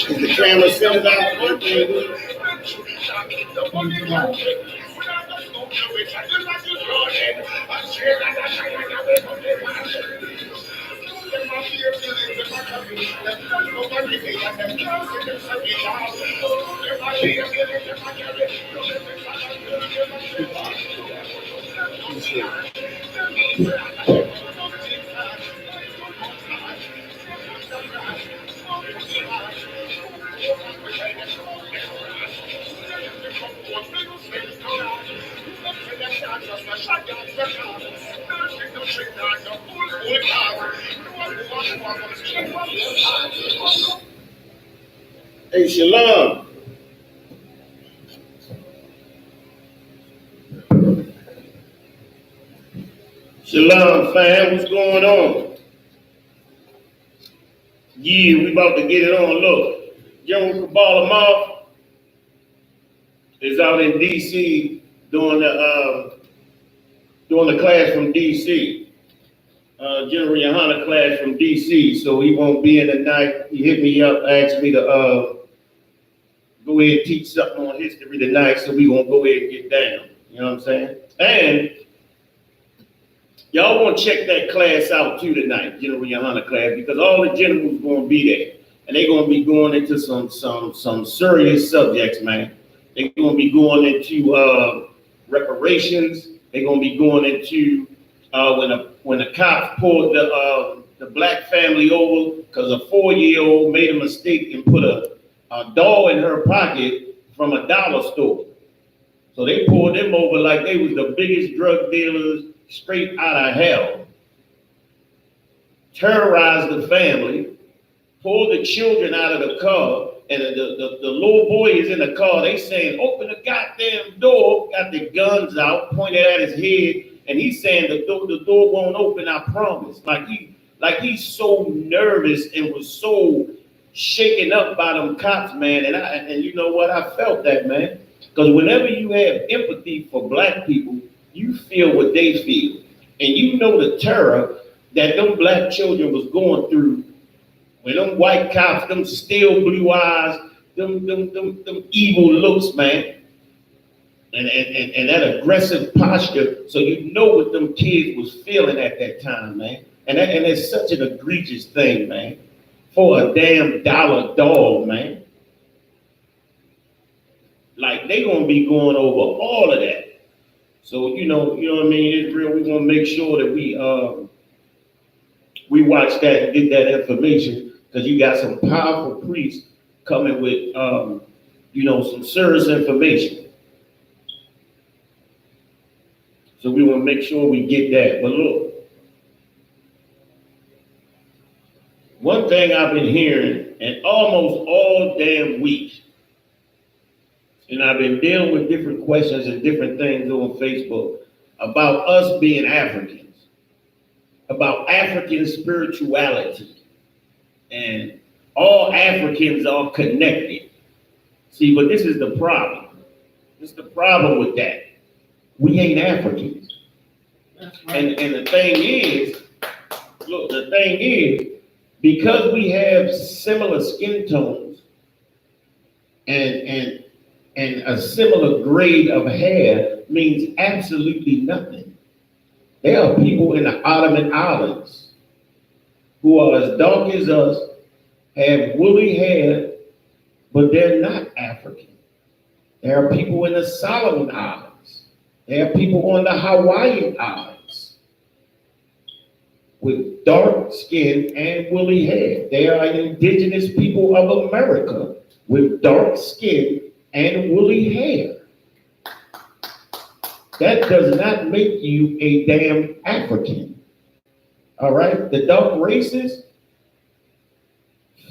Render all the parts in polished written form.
The camera sends out. Hey, Shalom. Shalom, fam. What's going on? Yeah, we about to get it on. Look, General Kabbalah is out in D.C. doing the class from D.C. General Yohanna class from D.C. So he won't be in tonight. He hit me up, asked me to go ahead and teach something on history tonight. So we gonna go ahead and get down. You know what I'm saying? And y'all want to check that class out too tonight, General Yohanna class, because all the generals gonna be there, and they're gonna be going into some serious subjects, man. They're gonna be going into reparations. They're gonna be going into when the cops pulled the black family over because a 4-year-old made a mistake and put a doll in her pocket from a dollar store. So they pulled them over like they was the biggest drug dealers straight out of hell. Terrorized the family, pulled the children out of the car, and the little boy is in the car. They saying, open the goddamn door, got the guns out, pointed at his head, and he's saying the door won't open, I promise. Like he's so nervous and was so shaken up by them cops, man. And you know what? I felt that, man. Because whenever you have empathy for black people, you feel what they feel. And you know the terror that them black children was going through when them white cops, them steel blue eyes, them evil looks, man. And that aggressive posture, so you know what them kids was feeling at that time, man. And it's such an egregious thing, man, for a damn dollar dog, man. Like they gonna be going over all of that. So you know what I mean, Israel, we wanna make sure that we watch that and get that information, because you got some powerful priests coming with some serious information. So we want to make sure we get that. But look, one thing I've been hearing and almost all damn week, and I've been dealing with different questions and different things on Facebook about us being Africans, about African spirituality, and all Africans are connected. See, but this is the problem. This is the problem with that. We ain't Africans. That's right. And the thing is, look, because we have similar skin tones and a similar grade of hair means absolutely nothing. There are people in the Ottoman Islands who are as dark as us, have woolly hair, but they're not African. There are people in the Solomon Islands. There are people on the Hawaiian Islands with dark skin and woolly hair. There are indigenous people of America with dark skin and woolly hair. That does not make you a damn African. All right? The dark races,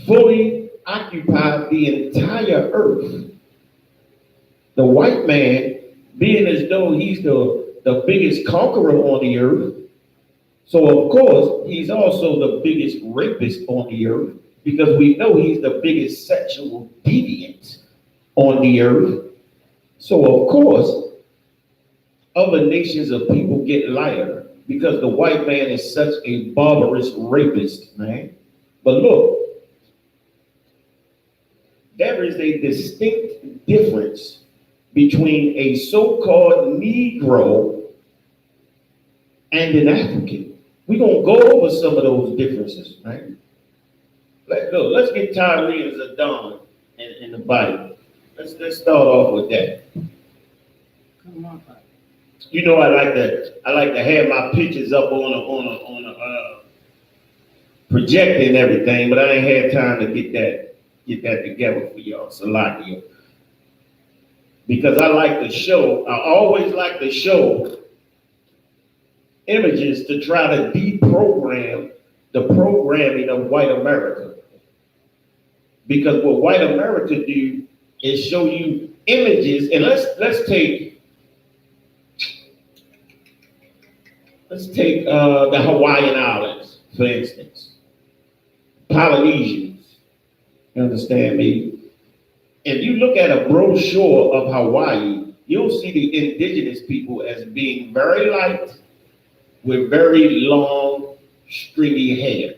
fully occupy the entire earth. The white man being as though he's the biggest conqueror on the earth. So of course, he's also the biggest rapist on the earth because we know he's the biggest sexual deviant on the earth. So of course, other nations of people get lighter because the white man is such a barbarous rapist, man. But look, there is a distinct difference between a so-called Negro and an African. We're going to go over some of those differences, right? Let's get Tyree and Zidane in the Bible. Let's start off with that. Come on. You know, I like to have my pictures up on a projector and everything, but I ain't had time to get that together for y'all. Salakia. Because I always like to show images to try to deprogram the programming of white America. Because what white America do is show you images, and let's take the Hawaiian Islands, for instance. Polynesians, you understand me? If you look at a brochure of Hawaii, you'll see the indigenous people as being very light with very long, stringy hair.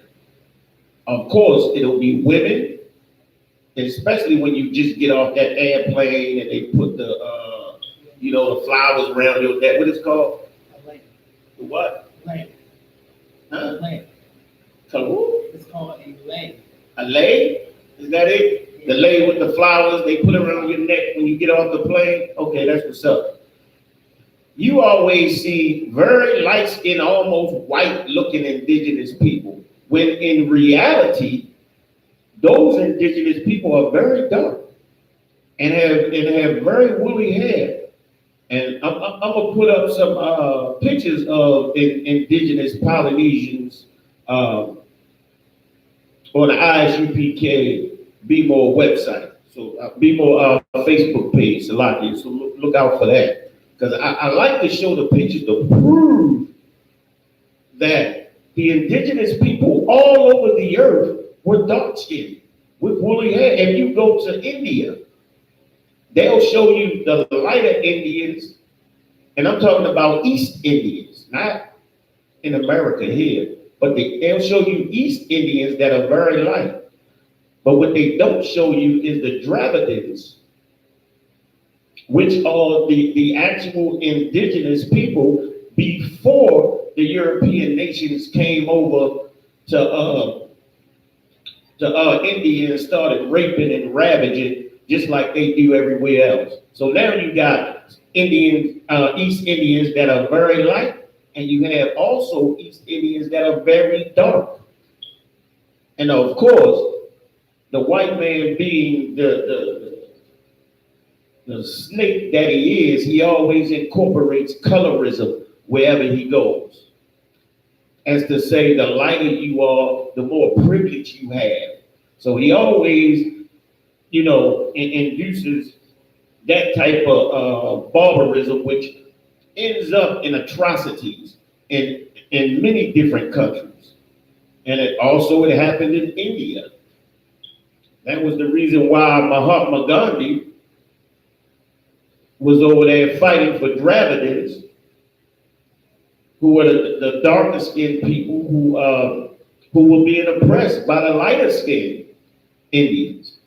Of course, it'll be women, especially when you just get off that airplane and they put the flowers around your neck. What is it called? A lamp. The what? Lamp. Huh? A lamp. It's called a lamp. A lei? Is that it? Yeah. The lei with the flowers they put around your neck when you get off the plane? Okay, that's what's up. You always see very light-skinned, almost white-looking indigenous people, when in reality, those indigenous people are very dark and have very woolly hair. And I'm gonna put up some pictures of indigenous Polynesians on the I.S.U.P.K. Be More website. So Be More Facebook page, Salakia. So look out for that. Because I like to show the pictures to prove that the indigenous people all over the earth were dark-skinned with woolly hair. If you go to India, they'll show you the lighter Indians, and I'm talking about East Indians, not in America here, but they'll show you East Indians that are very light. But what they don't show you is the Dravidians, which are the actual indigenous people before the European nations came over to India and started raping and ravaging just like they do everywhere else. So now you got Indians, East Indians that are very light, and you have also East Indians that are very dark. And of course, the white man being the snake that he is, he always incorporates colorism wherever he goes. As to say, the lighter you are, the more privilege you have. So he always, induces that type of barbarism, which ends up in atrocities in many different countries. And it happened in India. That was the reason why Mahatma Gandhi was over there fighting for Dravidians, who were the darker skinned people who were being oppressed by the lighter skinned Indians.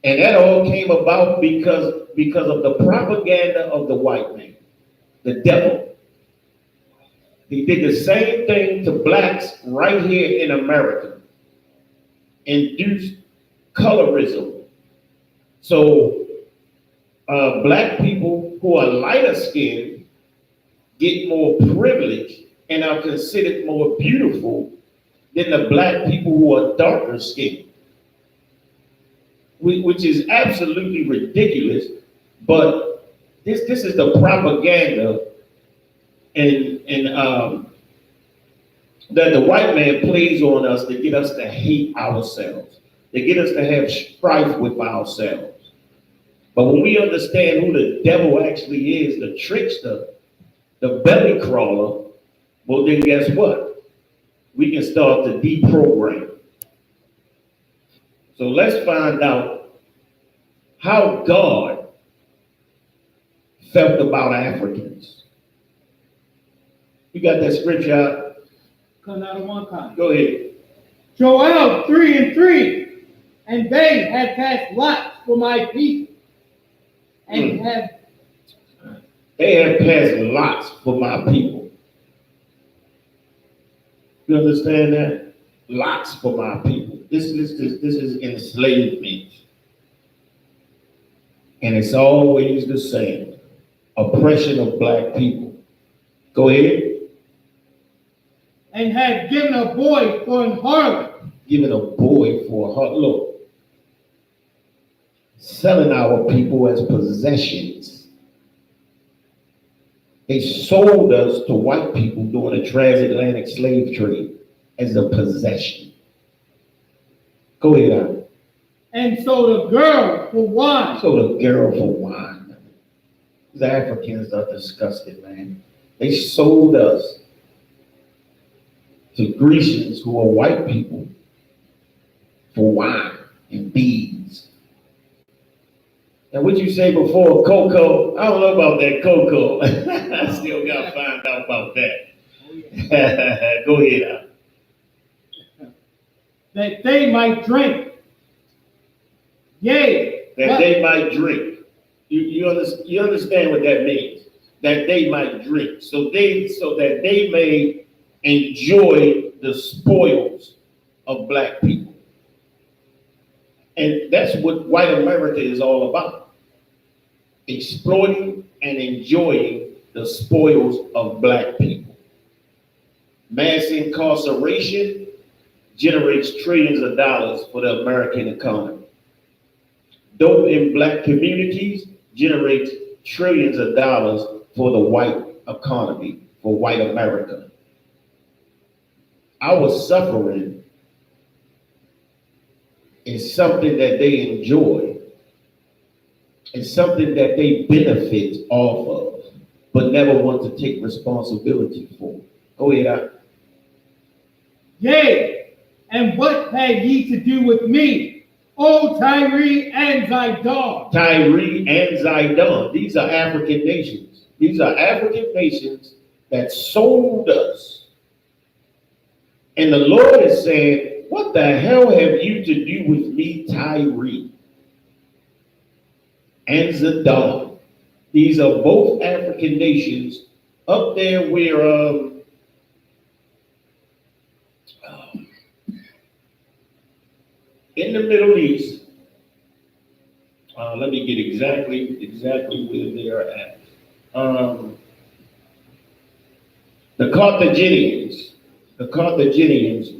And that all came about because of the propaganda of the white man, the devil. He did the same thing to blacks right here in America, induced colorism. So black people who are lighter skinned get more privilege and are considered more beautiful than the black people who are darker skinned, which is absolutely ridiculous. But this is the propaganda and that the white man plays on us to get us to hate ourselves. They get us to have strife with ourselves. But when we understand who the devil actually is, the trickster, the belly crawler, well then guess what? We can start to deprogram. So let's find out how God felt about Africans. You got that scripture out? Come out of one kind. Go ahead. Joel 3:3, and they have cast lots for my people, and They have passed lots for my people. You understand that? Lots for my people. This is enslavement. And it's always the same. Oppression of black people. Go ahead. and have given a boy for an harlot. Giving a boy for a heart. Look. Selling our people as possessions. They sold us to white people during the transatlantic slave trade as a possession. Go ahead, Al. And sold a girl for wine. Sold a girl for wine. These Africans are disgusting, man. They sold us to Grecians who are white people for wine and beads. And what you say before, cocoa? I don't know about that cocoa. I still got to find out about that. Go ahead, Al. That they might drink. Yea. That they might drink. You understand what that means? That they might drink. So that they may enjoy the spoils of black people. And that's what white America is all about. Exploiting and enjoying the spoils of black people. Mass incarceration generates trillions of dollars for the American economy. Dope in black communities generates trillions of dollars for the white economy, for white America. Our suffering is something that they enjoy. It's something that they benefit off of, but never want to take responsibility for. Go ahead, Al. Yea, and what have ye to do with me, O Tyre and Zidon? Tyre and Zidon. These are African nations. These are African nations that sold us. And the Lord is saying, what the hell have you to do with me, Tyre and Zidon? These are both African nations up there where in the Middle East. Let me get exactly where they're at. The Carthaginians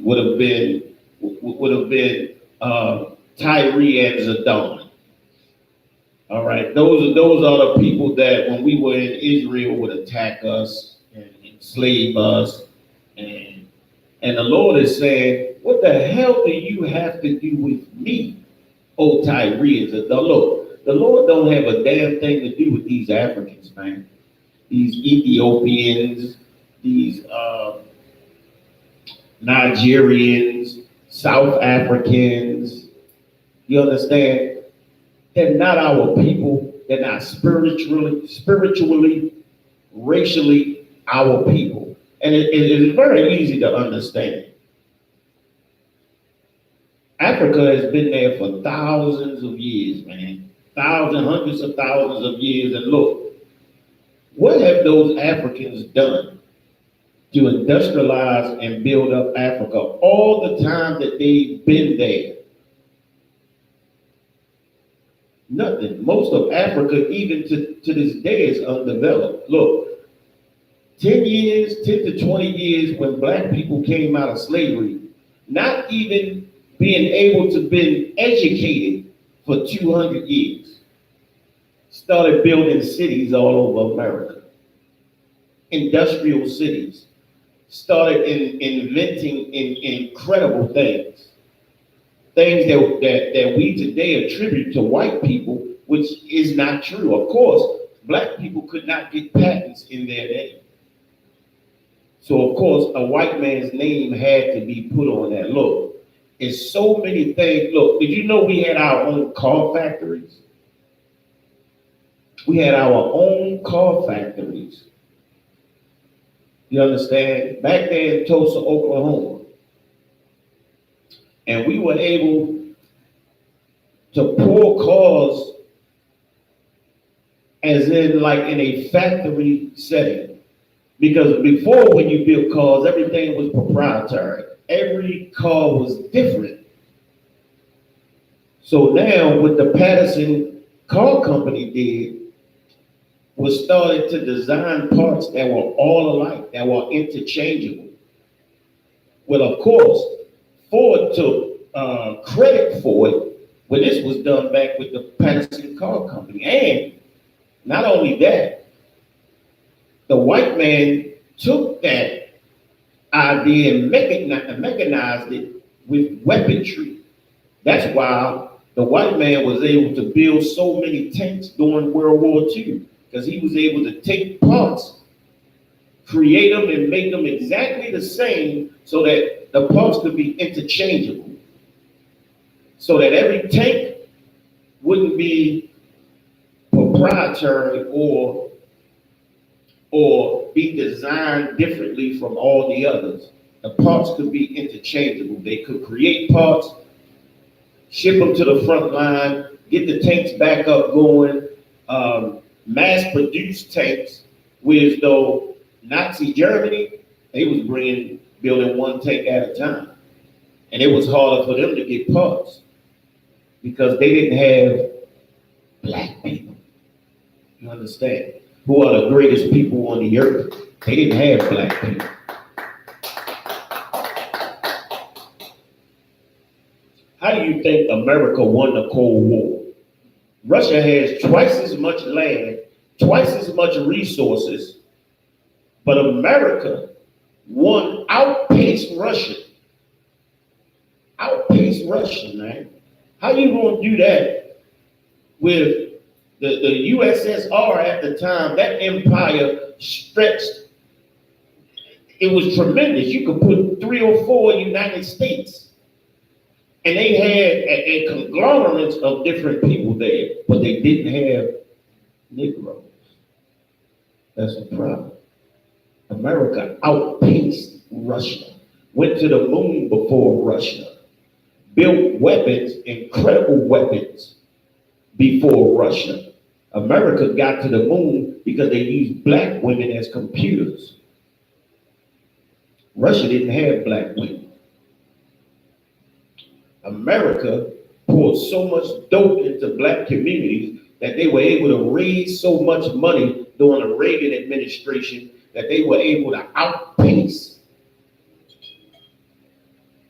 would have been Tyre and Zidon. All right, those are the people that when we were in Israel would attack us and enslave us, and the Lord is saying, what the hell do you have to do with me, O Tyre and Zidon? Look, the Lord don't have a damn thing to do with these Africans, man. These Ethiopians, these Nigerians, South Africans. You understand? They're not our people. They're not spiritually, racially our people. And it is very easy to understand. Africa has been there for thousands of years, man. Hundreds of thousands of years. And look, what have those Africans done to industrialize and build up Africa all the time that they've been there? Nothing. Most of Africa, even to this day, is undeveloped. Look, 10 to 20 years when black people came out of slavery, not even being able to be educated for 200 years, started building cities all over America. Industrial cities. Started inventing incredible things things that we today attribute to white people, which is not true. Of course, black people could not get patents in their name. So of course, a white man's name had to be put on that. Look, it's so many things. Look, did you know we had our own car factories? We had our own car factories. You understand? Back there in Tulsa, Oklahoma. And we were able to pour cars as in like in a factory setting. Because before, when you built cars, everything was proprietary. Every car was different. So now what the Patterson Car Company did was started to design parts that were all alike, that were interchangeable. Well, of course, Ford took credit for it when this was done back with the Patterson Car Company. And not only that, the white man took that idea and mechanized it with weaponry. That's why the white man was able to build so many tanks during World War II, because he was able to take parts, create them, and make them exactly the same so that the parts could be interchangeable. So that every tank wouldn't be proprietary or be designed differently from all the others. The parts could be interchangeable. They could create parts, ship them to the front line, get the tanks back up going, mass-produced tanks, whereas though Nazi Germany, they was building one tank at a time. And it was harder for them to get parts because they didn't have black people. You understand? Who are the greatest people on the earth? They didn't have black people. How do you think America won the Cold War? Russia has twice as much land, twice as much resources, but America outpaced Russia. Outpaced Russia, man. How you gonna do that with the USSR at the time? That empire stretched. It was tremendous. You could put 3 or 4 United States. And they had a conglomerate of different people there, but they didn't have Negroes. That's the problem. America outpaced Russia, went to the moon before Russia, built weapons, incredible weapons before Russia. America got to the moon because they used black women as computers. Russia didn't have black women. America poured so much dope into black communities that they were able to raise so much money during the Reagan administration that they were able to outpace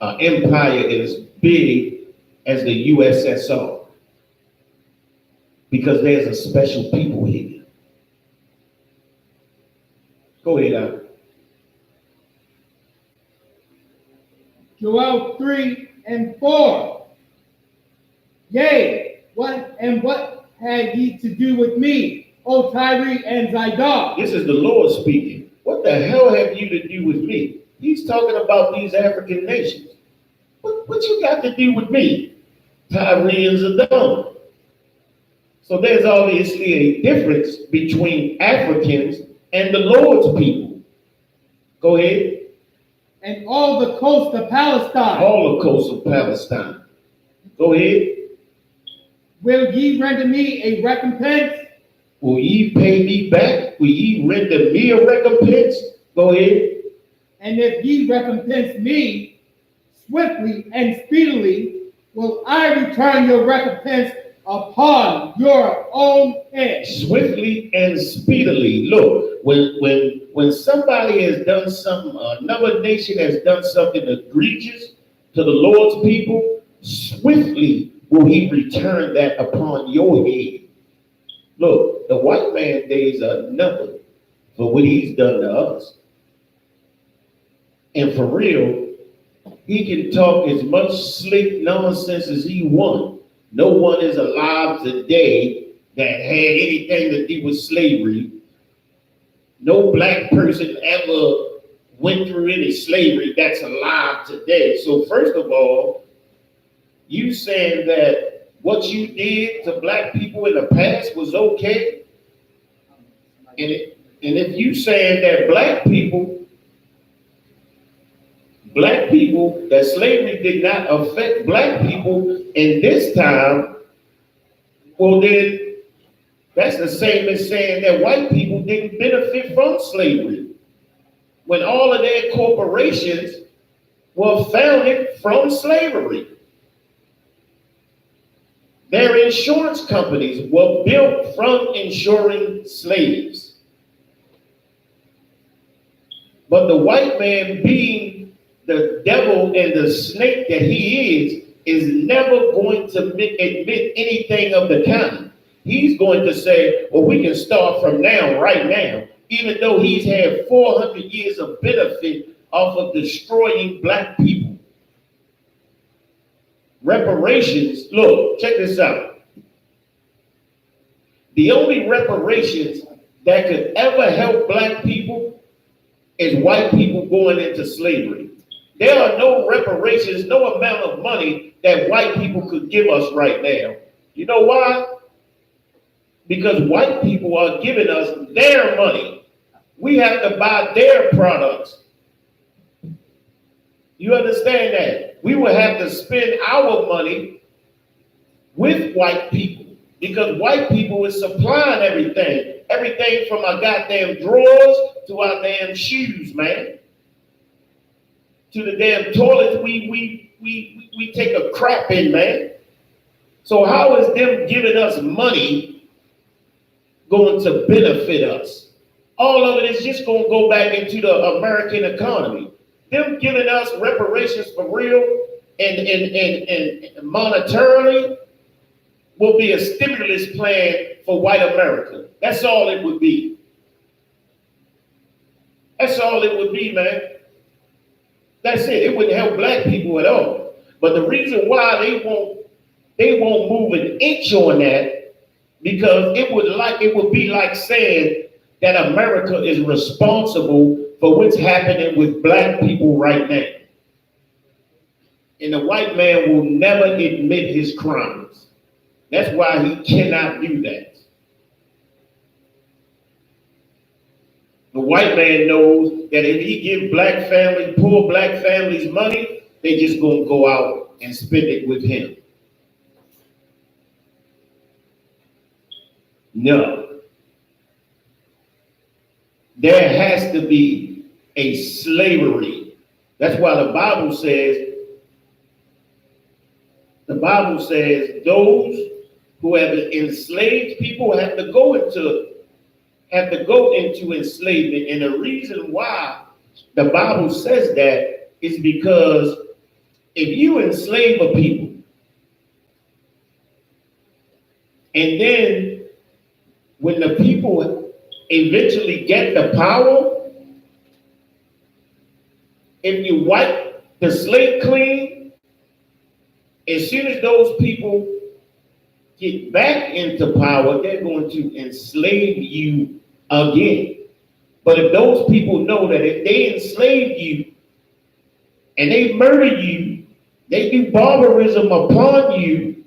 an empire as big as the USSR. Because there's a special people here. Go ahead, Al. Joel 3:4. Yea, what had ye to do with me, O Tyre and Zidon? This is the Lord speaking. What the hell have you to do with me? He's talking about these African nations. What you got to do with me? Tyre and Zidon. So there's obviously a difference between Africans and the Lord's people. Go ahead. And all the coast of Palestine. All the coast of Palestine. Go ahead. Will ye render me a recompense? Will ye pay me back? Will ye render me a recompense? Go ahead. And if ye recompense me swiftly and speedily, will I return your recompense upon your own head. Swiftly and speedily. Look, when somebody has done something, another nation has done something egregious to the Lord's people, swiftly will he return that upon your head. Look, the white man days are numbered for what he's done to us. And for real, He can talk as much slick nonsense as he wants. No one is alive today that had anything to do with slavery. No black person ever went through any slavery that's alive today. So first of all, you saying that what you did to black people in the past was okay? And if you saying that black people, that slavery did not affect black people in this time, well then, that's the same as saying that white people didn't benefit from slavery, when all of their corporations were founded from slavery. Their insurance companies were built from insuring slaves. But the white man, being the devil and the snake that he is never going to admit anything of the kind. He's going to say, well, we can start from now, right now, even though he's had 400 years of benefit off of destroying black people. Reparations, look, check this out. The only reparations that could ever help black people is white people going into slavery. There are no reparations, no amount of money that white people could give us right now. You know why? Because white people are giving us their money. We have to buy their products. You understand that? We will have to spend our money with white people because white people is supplying everything. Everything from our goddamn drawers to our damn shoes, man. To the damn toilets we take a crap in, man. So how is them giving us money going to benefit us? All of it is just going to go back into the American economy. Them giving us reparations for real and monetarily will be a stimulus plan for white America. That's all it would be. That's all it would be, man. That's it. It wouldn't help black people at all. But the reason why they won't move an inch on that, because it would be like saying that America is responsible for what's happening with black people right now. And the white man will never admit his crimes. That's why he cannot do that. The white man knows that if he give poor black families money, they just gonna go out and spend it with him. No. There has to be a slavery. That's why the Bible says those who have enslaved people have to go into enslavement. And the reason why the Bible says that is because if you enslave a people and then when the people eventually get the power, if you wipe the slate clean, as soon as those people get back into power, they're going to enslave you again. But if those people know that if they enslave you and they murder you, they do barbarism upon you,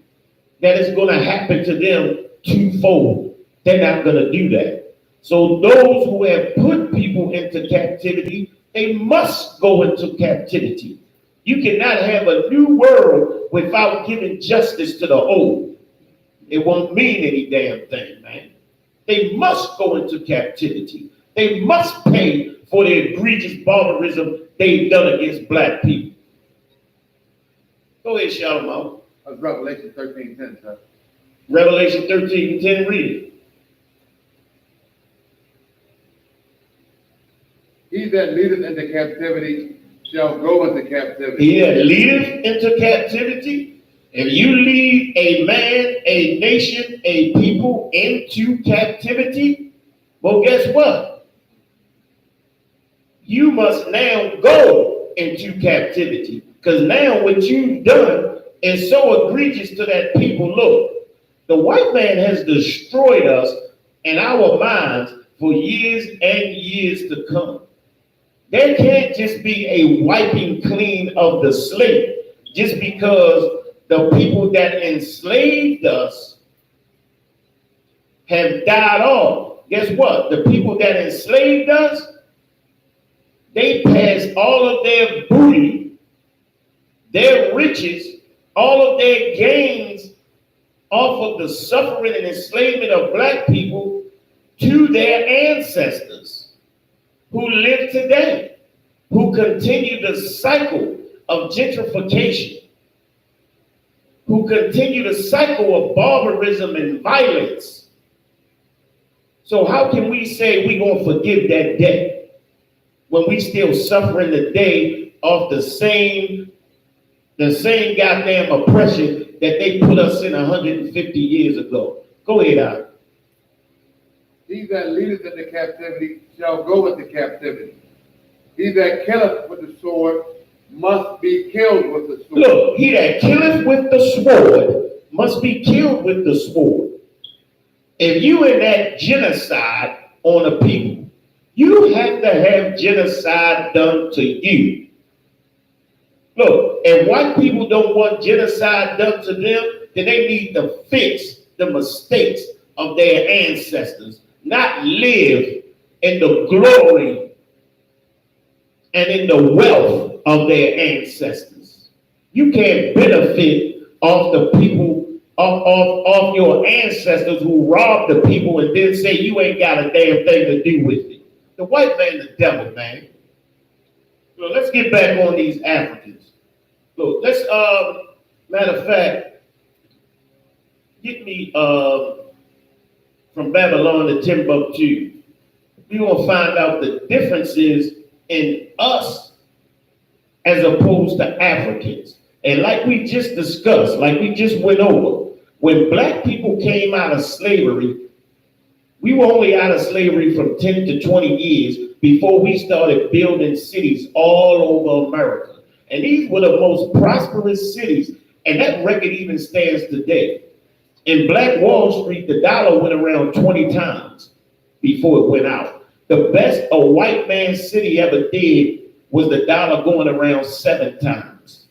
that is going to happen to them twofold. They're not going to do that. So those who have put people into captivity, they must go into captivity. You cannot have a new world without giving justice to the old. It won't mean any damn thing, man. They must go into captivity. They must pay for the egregious barbarism they've done against black people. Go ahead, Shalom. That's Revelation 13:10, sir. Revelation 13:10, read it. He that leadeth into captivity shall go into captivity. He that leadeth into captivity. If you lead a man, a nation, a people into captivity, well, guess what? You must now go into captivity. Because now what you've done is so egregious to that people. Look, the white man has destroyed us in our minds for years and years to come. There can't just be a wiping clean of the slate just because the people that enslaved us have died off. Guess what? The people that enslaved us, they passed all of their booty, their riches, all of their gains off of the suffering and enslavement of black people to their ancestors who live today, who continue the cycle of gentrification, who continue the cycle of barbarism and violence. So how can we say we're going to forgive that debt when we still suffering today of the same goddamn oppression that they put us in 150 years ago? Go ahead, Al. He that leadeth into captivity shall go into captivity. He that killeth with the sword must be killed with the sword. Look, he that killeth with the sword must be killed with the sword. If you in that genocide on a people, you have to have genocide done to you. Look, if white people don't want genocide done to them, then they need to fix the mistakes of their ancestors, not live in the glory and in the wealth of their ancestors. You can't benefit off the people, off your ancestors who robbed the people and then say you ain't got a damn thing to do with it. The white man, the devil, man. So let's get back on these Africans. Look, let's, matter of fact, get me from Babylon to Timbuktu. We will find out the differences in us as opposed to Africans. And like we just discussed, like we just went over, when black people came out of slavery, we were only out of slavery from 10 to 20 years before we started building cities all over America. And these were the most prosperous cities, and that record even stands today. In Black Wall Street, the dollar went around 20 times before it went out. The best a white man's city ever did was the dollar going around 7 times.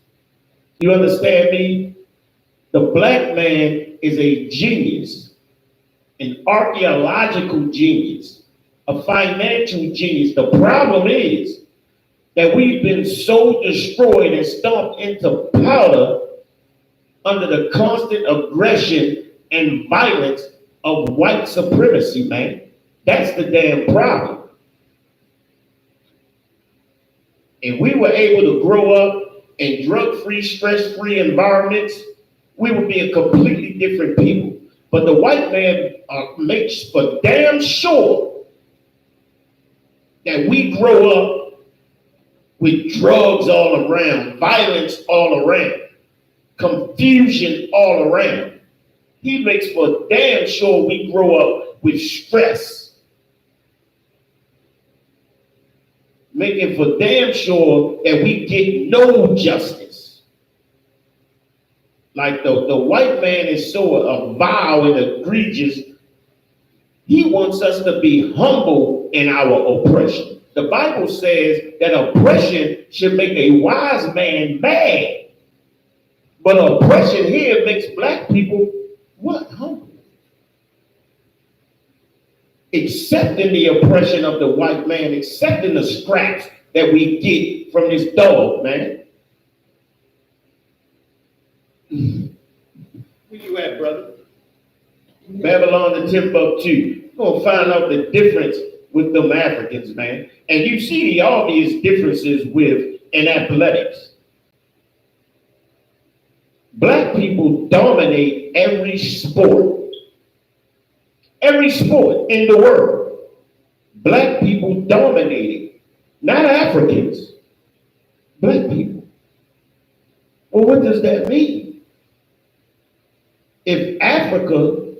You understand me? The black man is a genius, an archaeological genius, a financial genius. The problem is that we've been so destroyed and stomped into powder under the constant aggression and violence of white supremacy, man. That's the damn problem. If we were able to grow up in drug-free, stress-free environments, we would be a completely different people. But the white man makes for damn sure that we grow up with drugs all around, violence all around, confusion all around. He makes for damn sure we grow up with stress. Making for damn sure that we get no justice. Like the white man is so vile and egregious, he wants us to be humble in our oppression. The Bible says that oppression should make a wise man mad. But oppression here makes black people, what? Humble. Accepting the oppression of the white man, accepting the scraps that we get from this dog, man. Where you at, brother? Babylon to Timbuktu. You're going to find out the difference with them Africans, man. And you see the obvious differences in athletics. Black people dominate every sport. Every sport in the world. Black people dominate it. Not Africans. Black people. Well, what does that mean? If Africa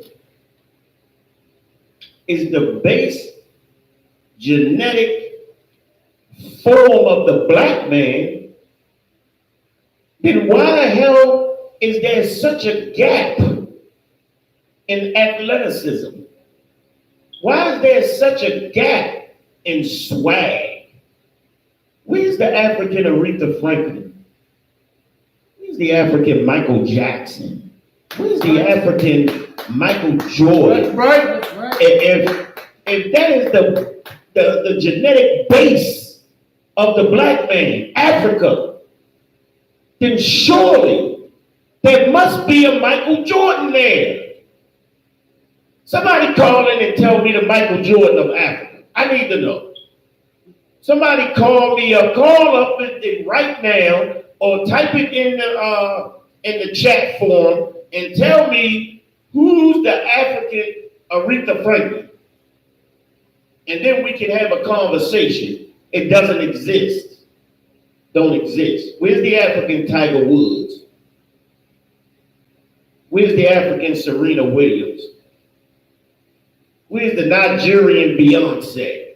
is the base genetic form of the black man, then why the hell is there such a gap in athleticism? Why is there such a gap in swag? Where's the African Aretha Franklin? Where's the African Michael Jackson? Where's the African Michael Jordan? That's right. That's right. If that is the genetic base of the black man, Africa, then surely there must be a Michael Jordan there. Somebody call in and tell me the Michael Jordan of Africa. I need to know. Somebody call me up, call up right now, or type it in the chat form and tell me who's the African Aretha Franklin. And then we can have a conversation. It doesn't exist. Don't exist. Where's the African Tiger Woods? Where's the African Serena Williams? Where's the Nigerian Beyonce?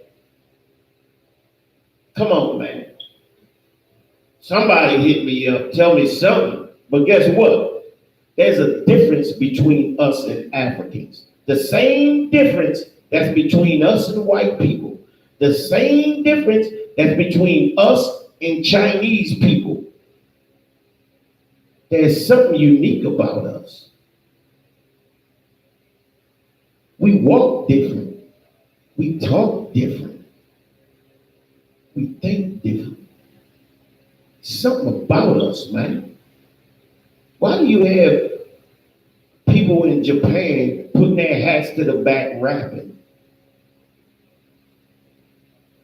Come on, man. Somebody hit me up, tell me something. But guess what? There's a difference between us and Africans. The same difference that's between us and white people. The same difference that's between us and Chinese people. There's something unique about us. We walk different. We talk different. We think different. Something about us, man. Why do you have people in Japan putting their hats to the back rapping?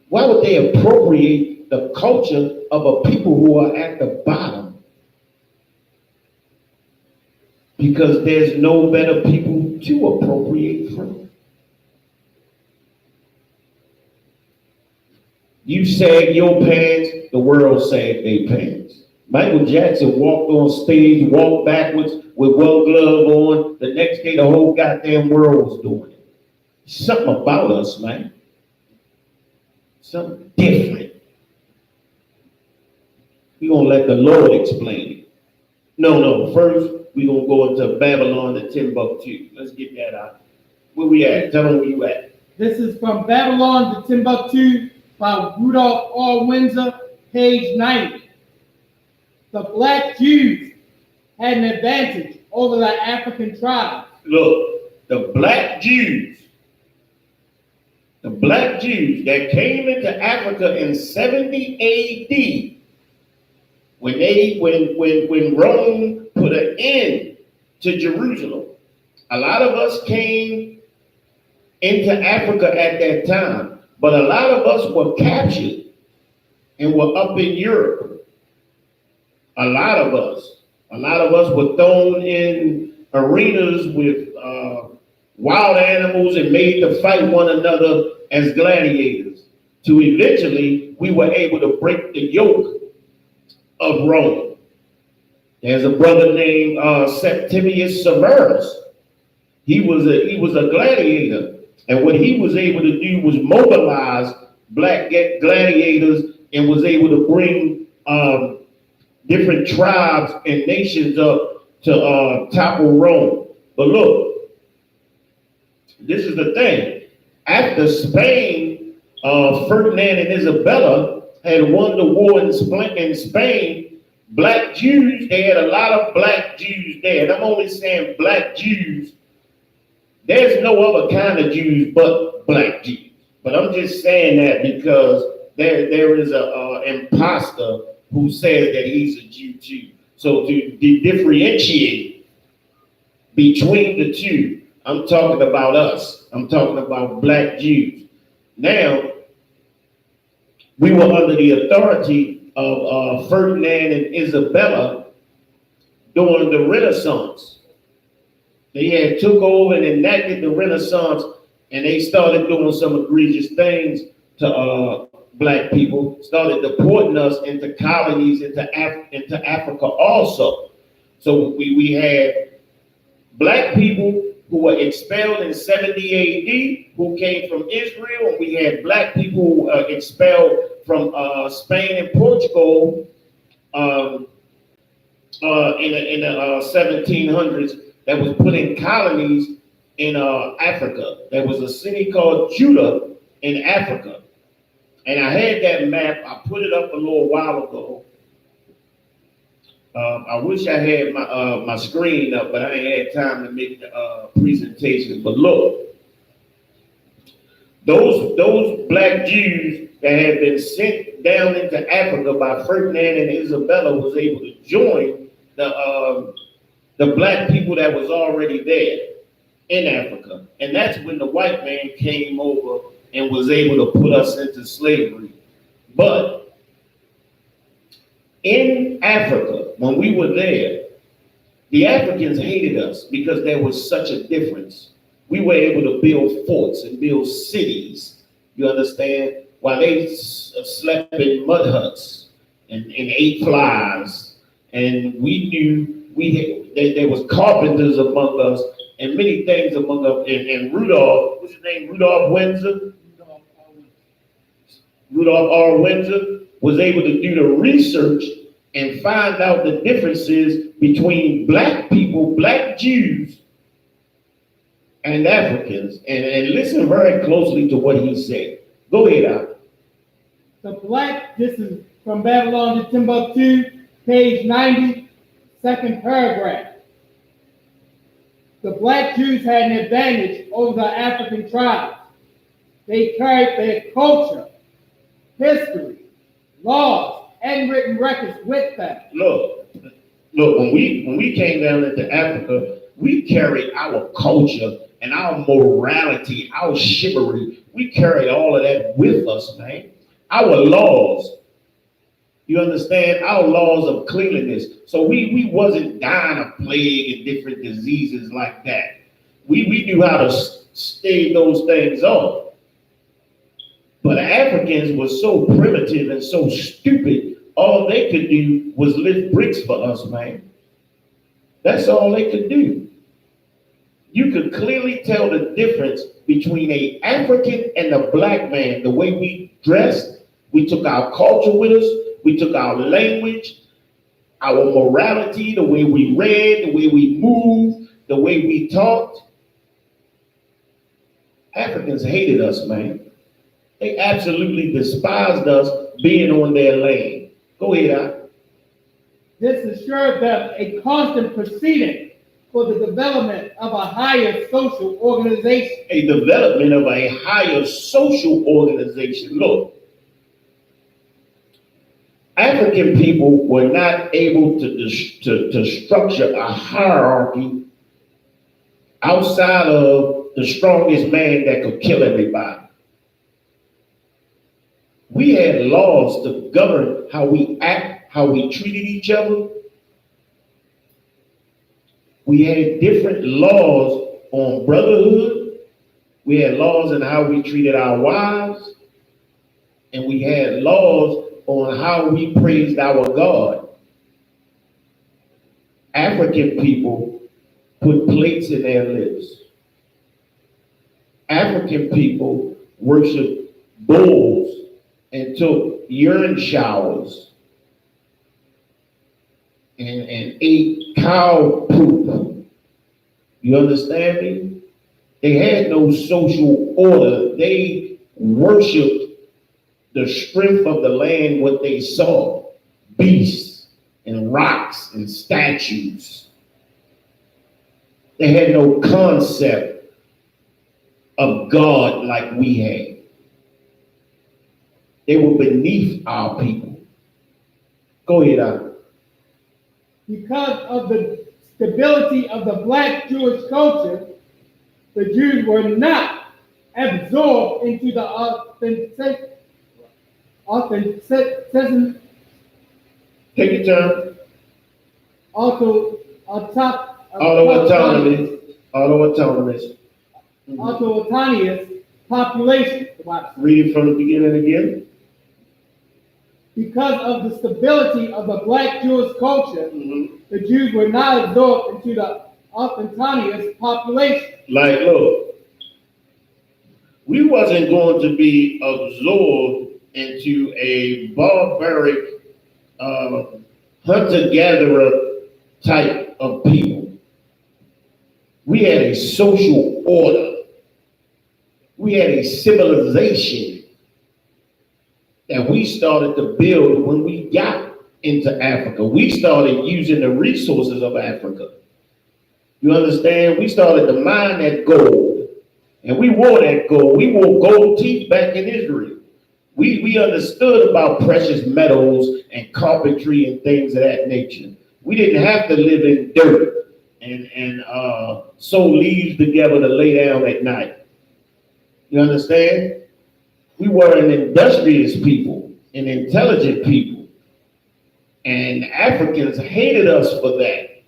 Why would they appropriate the culture of a people who are at the bottom? Because there's no better people to appropriate from. You sag your pants, the world sag their pants. Michael Jackson walked on stage, walked backwards with one glove on. The next day, the whole goddamn world was doing it. Something about us, man. Something different. We're going to let the Lord explain it. No, first, we're going to go into Babylon to Timbuktu. Let's get that out. Where we at? Tell them where you at. This is from Babylon to Timbuktu by Rudolph R. Windsor, page 90. The black Jews had an advantage over the African tribes. Look, the black Jews that came into Africa in 70 AD, when Rome put an end to Jerusalem, a lot of us came into Africa at that time, but a lot of us were captured and were up in Europe. A lot of us were thrown in arenas with wild animals and made to fight one another as gladiators. To eventually, we were able to break the yoke of Rome. There's a brother named Septimius Severus. He was a gladiator, and what he was able to do was mobilize black gladiators and was able to bring different tribes and nations up to topple Rome. But look, this is the thing. After Spain, Ferdinand and Isabella had won the war in Spain, black Jews, they had a lot of black Jews there. And I'm only saying black Jews. There's no other kind of Jews but black Jews. But I'm just saying that because there is a imposter who says that he's a Jew too. So to differentiate between the two, I'm talking about us. I'm talking about black Jews. Now, we were under the authority of Ferdinand and Isabella during the Renaissance. They had took over and enacted the Renaissance, and they started doing some egregious things to black people, started deporting us into colonies into Africa also. So we had black people who were expelled in 70 AD, who came from Israel, and we had black people who were expelled from Spain and Portugal in the 1700s that was put in colonies in Africa. There was a city called Judah in Africa. And I had that map. I put it up a little while ago. I wish I had my screen up, but I ain't had time to make the presentation. But look, those black Jews that had been sent down into Africa by Ferdinand and Isabella was able to join the black people that was already there in Africa. And that's when the white man came over and was able to put us into slavery. But in Africa, when we were there, the Africans hated us because there was such a difference. We were able to build forts and build cities, you understand, while they slept in mud huts and ate flies. And we knew there was carpenters among us and many things among us. And Rudolph, what's his name? Rudolph Windsor? Rudolph R. Windsor was able to do the research and find out the differences between black people, black Jews, and Africans. And listen very closely to what he said. Go ahead, Al. This is from Babylon to Timbuktu, page 90, second paragraph. The black Jews had an advantage over the African tribes. They carried their culture, history, laws, and written records with them. Look, when we came down into Africa, we carried our culture and our morality, our chivalry. We carried all of that with us, man. Our laws, you understand? Our laws of cleanliness. So we wasn't dying of plague and different diseases like that. We knew how to stave those things off. But the Africans were so primitive and so stupid, all they could do was lift bricks for us, man. That's all they could do. You could clearly tell the difference between an African and a black man. The way we dressed, we took our culture with us, we took our language, our morality, the way we read, the way we moved, the way we talked. Africans hated us, man. They absolutely despised us being on their land. Go ahead, Al. This assured them a constant proceeding for the development of a higher social organization. A development of a higher social organization. Look, African people were not able to structure a hierarchy outside of the strongest man that could kill everybody. We had laws to govern how we act, how we treated each other. We had different laws on brotherhood. We had laws on how we treated our wives. And we had laws on how we praised our God. African people put plates in their lips. African people worshiped bulls and took urine showers and ate cow poop. You understand me? They had no social order. They worshiped the strength of the land, what they saw, beasts and rocks and statues. They had no concept of God like we had. They were beneath our people. Go ahead, Al. Because of the stability of the black Jewish culture, the Jews were not absorbed into the authenticity. Take your turn. Autonomous population. Read it from the beginning again. Because of the stability of the black Jewish culture, the Jews were not absorbed into the autonomous population. Like, look, we wasn't going to be absorbed into a barbaric hunter-gatherer type of people. We had a social order. We had a civilization that we started to build when we got into Africa. We started using the resources of Africa. You understand? We started to mine that gold. And we wore that gold. We wore gold teeth back in Israel. We understood about precious metals and carpentry and things of that nature. We didn't have to live in dirt and sew leaves together to lay down at night. You understand? We were an industrious people, an intelligent people. And Africans hated us for that.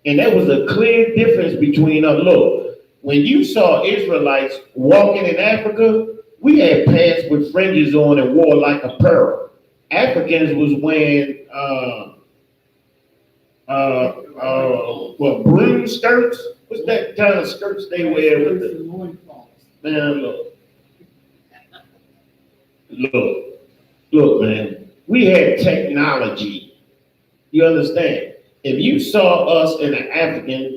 And there was a clear difference between us. Look, when you saw Israelites walking in Africa, we had pants with fringes on and wore like a pearl. Africans was wearing broom skirts. What's that kind of skirts they wear with the man? Look, man. We had technology. You understand? If you saw us in an African,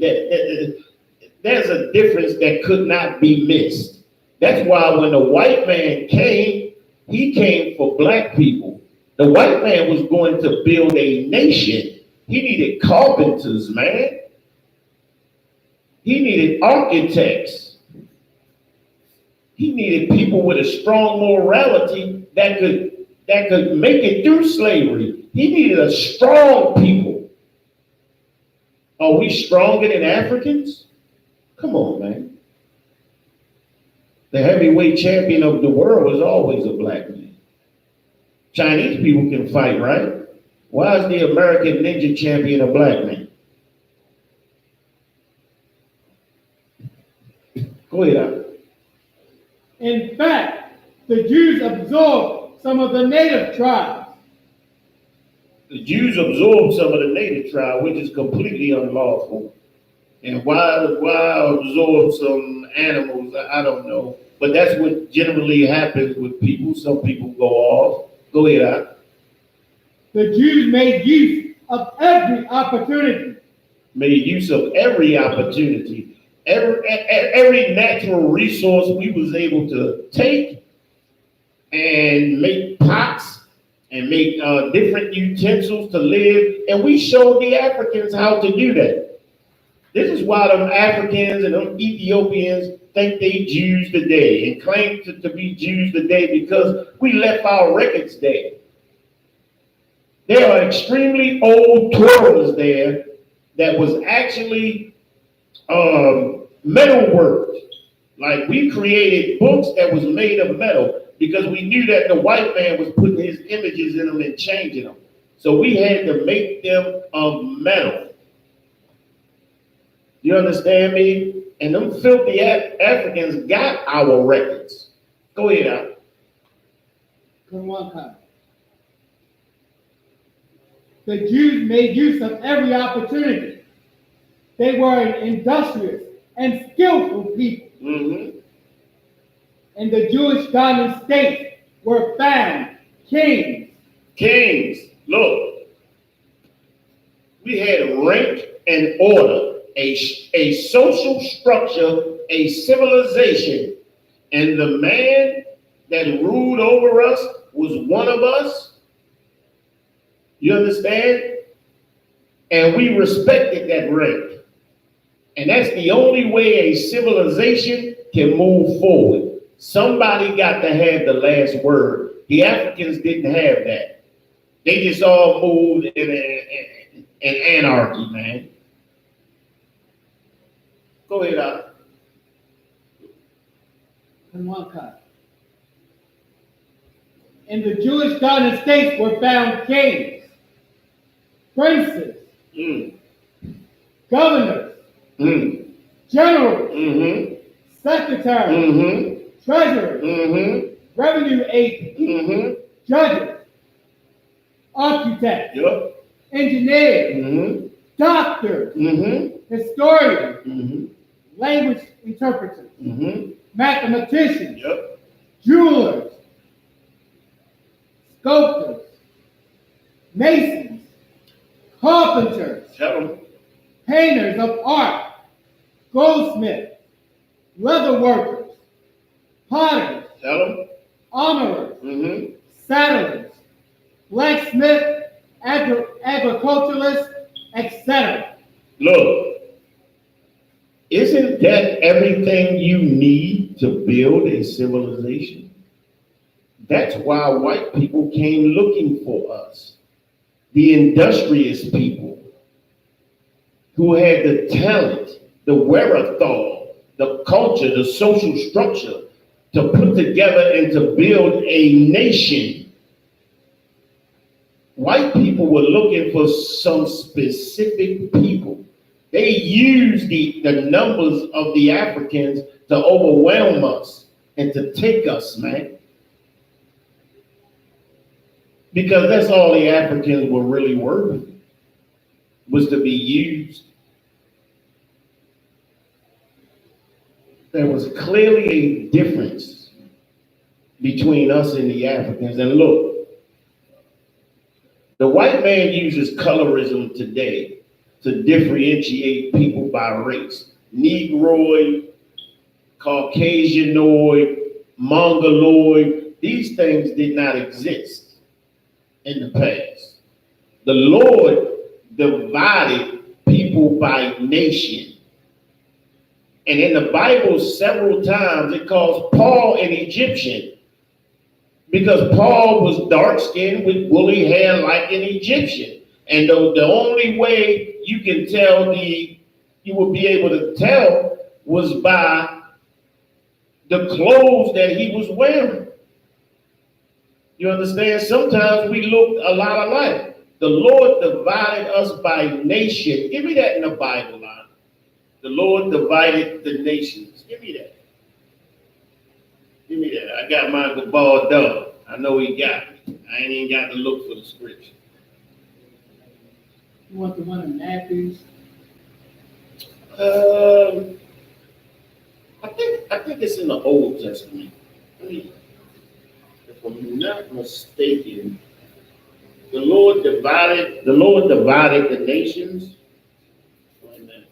there's a difference that could not be missed. That's why when the white man came, he came for black people. The white man was going to build a nation. He needed carpenters, man. He needed architects. He needed people with a strong morality that could make it through slavery. He needed a strong people. Are we stronger than Africans? Come on, man. The heavyweight champion of the world is always a black man. Chinese people can fight, right? Why is the American ninja champion a black man? Go ahead. In fact, the Jews absorbed some of the native tribes. The Jews absorbed some of the native tribe, which is completely unlawful. And why absorb some animals? I don't know. But that's what generally happens with people. Some people go off. Go ahead, Al. The Jews made use of every opportunity. Made use of every opportunity. Every natural resource we was able to take and make pots and make different utensils to live. And we showed the Africans how to do that. This is why them Africans and them Ethiopians think they Jews today and claim to be Jews today because we left our records there. There are extremely old Torahs there that was actually metalwork. Like we created books that was made of metal because we knew that the white man was putting his images in them and changing them. So we had to make them of metal. You understand me? And them filthy Africans got our records. Go ahead, Al. Come on, Kyle. The Jews made use of every opportunity. They were an industrious and skillful people. Mm-hmm. In the Jewish dominant states were found kings. Kings, look. We had rank and order. A social structure, a civilization, and the man that ruled over us was one of us. You understand? And we respected that rank. And that's the only way a civilization can move forward. Somebody got to have the last word. The Africans didn't have that. They just all moved in anarchy, man. Go ahead, Al. In the Jewish dominant states were found kings, princes, governors, generals, secretaries, treasurers, revenue agents, judges, architects, engineers, doctors, historians, language interpreters, mathematicians, jewelers, sculptors, masons, carpenters, painters of art, goldsmiths, leather workers, potters, Tell them. armorers, Mm-hmm. saddlers, blacksmiths, agriculturalists, etc. Look, isn't that everything you need to build a civilization? That's why white people came looking for us. The industrious people who had the talent, the wherewithal, the culture, the social structure to put together and to build a nation. White people were looking for some specific people. They used the numbers of the Africans to overwhelm us and to take us, man. Because that's all the Africans were really worth, was to be used. There was clearly a difference between us and the Africans. And look, the white man uses colorism today to differentiate people by race. Negroid, Caucasianoid, Mongoloid, these things did not exist in the past. The Lord divided people by nation. And in the Bible, several times it calls Paul an Egyptian because Paul was dark-skinned with woolly hair like an Egyptian. And the only way you can tell you would be able to tell was by the clothes that he was wearing. You understand? Sometimes we look a lot alike. The Lord divided us by nation. Give me that in the Bible line. The Lord divided the nations. Give me that. Give me that. I got mine balled up. I know he got me. I ain't even got to look for the scripture. You want the one in Matthew? I think it's in the Old Testament. If I'm not mistaken, the Lord divided the nations. Wait a minute.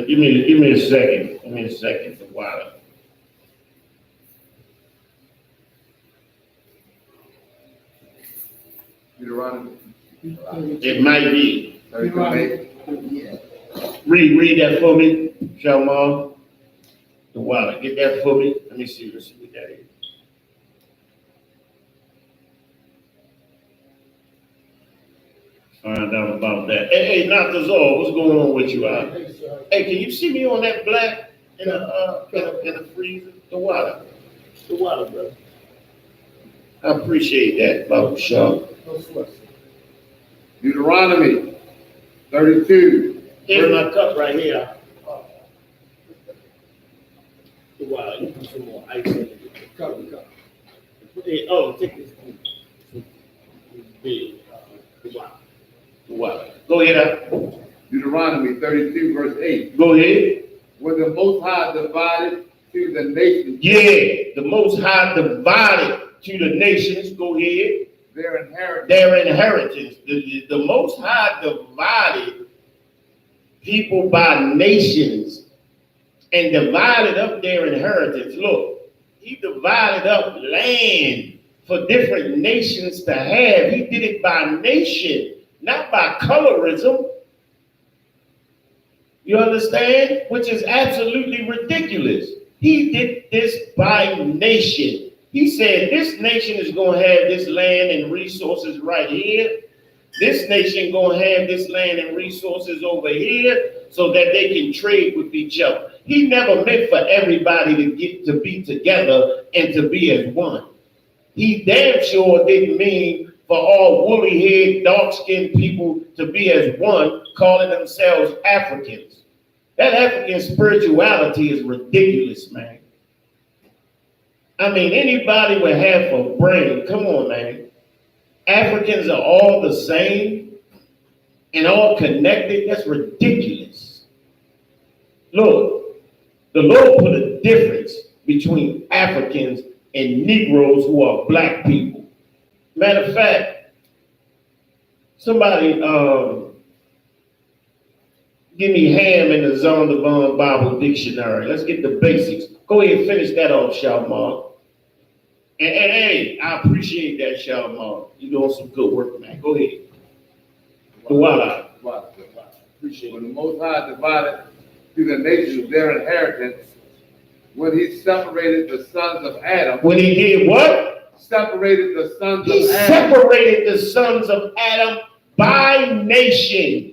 Give me a second. Give me a second to water. Deuteronomy. It might be. Deuteronomy. Read that for me, Shalom. The water. Get that for me. Let me see what that is. Find out about that. Hey, not the Zor. What's going on with you out? Hey, can you see me on that black in a freezer? The water, brother. I appreciate that, Baba Shaw. Deuteronomy 32. Here's my cup right here. The water. You put some more ice in it. Cup. Oh, take this. Big. The water. Go ahead. Deuteronomy 32, verse 8. Go ahead. When the Most High divided to the nations. Yeah, the Most High divided to the nations. Go ahead. Their inheritance. Their inheritance. The Most High divided people by nations and divided up their inheritance. Look, he divided up land for different nations to have. He did it by nation, not by colorism. You understand? Which is absolutely ridiculous. He did this by nation. He said this nation is going to have this land and resources right here. This nation going to have this land and resources over here so that they can trade with each other. He never meant for everybody to get to be together and to be as one. He damn sure didn't mean for all woolly-haired, dark-skinned people to be as one, calling themselves Africans. That African spirituality is ridiculous, man. I mean, anybody with half a brain, come on, man. Africans are all the same and all connected. That's ridiculous. Look, the Lord put a difference between Africans and Negroes who are black people. Matter of fact, Somebody give me ham in the Zondervan Bible Dictionary. Let's get the basics. Go ahead and finish that off, Shalom. And hey, I appreciate that, Shalom. You're doing some good work, man. Go ahead. Dwala. Appreciate When it. the Most High divided to the nations their inheritance, when he separated the sons of Adam. When he did what? Separated the sons He of Adam. separated the sons of Adam by nation.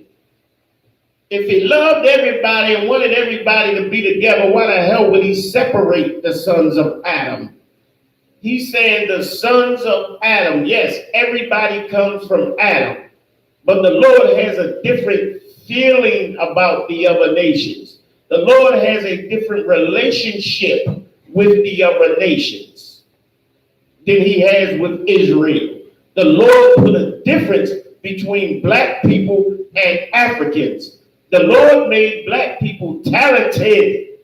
If he loved everybody and wanted everybody to be together, why the hell would he separate the sons of Adam? He's saying the sons of Adam. Yes, everybody comes from Adam. But the Lord has a different feeling about the other nations. The Lord has a different relationship with the other nations than he has with Israel. The Lord put a difference between black people and Africans. The Lord made black people talented.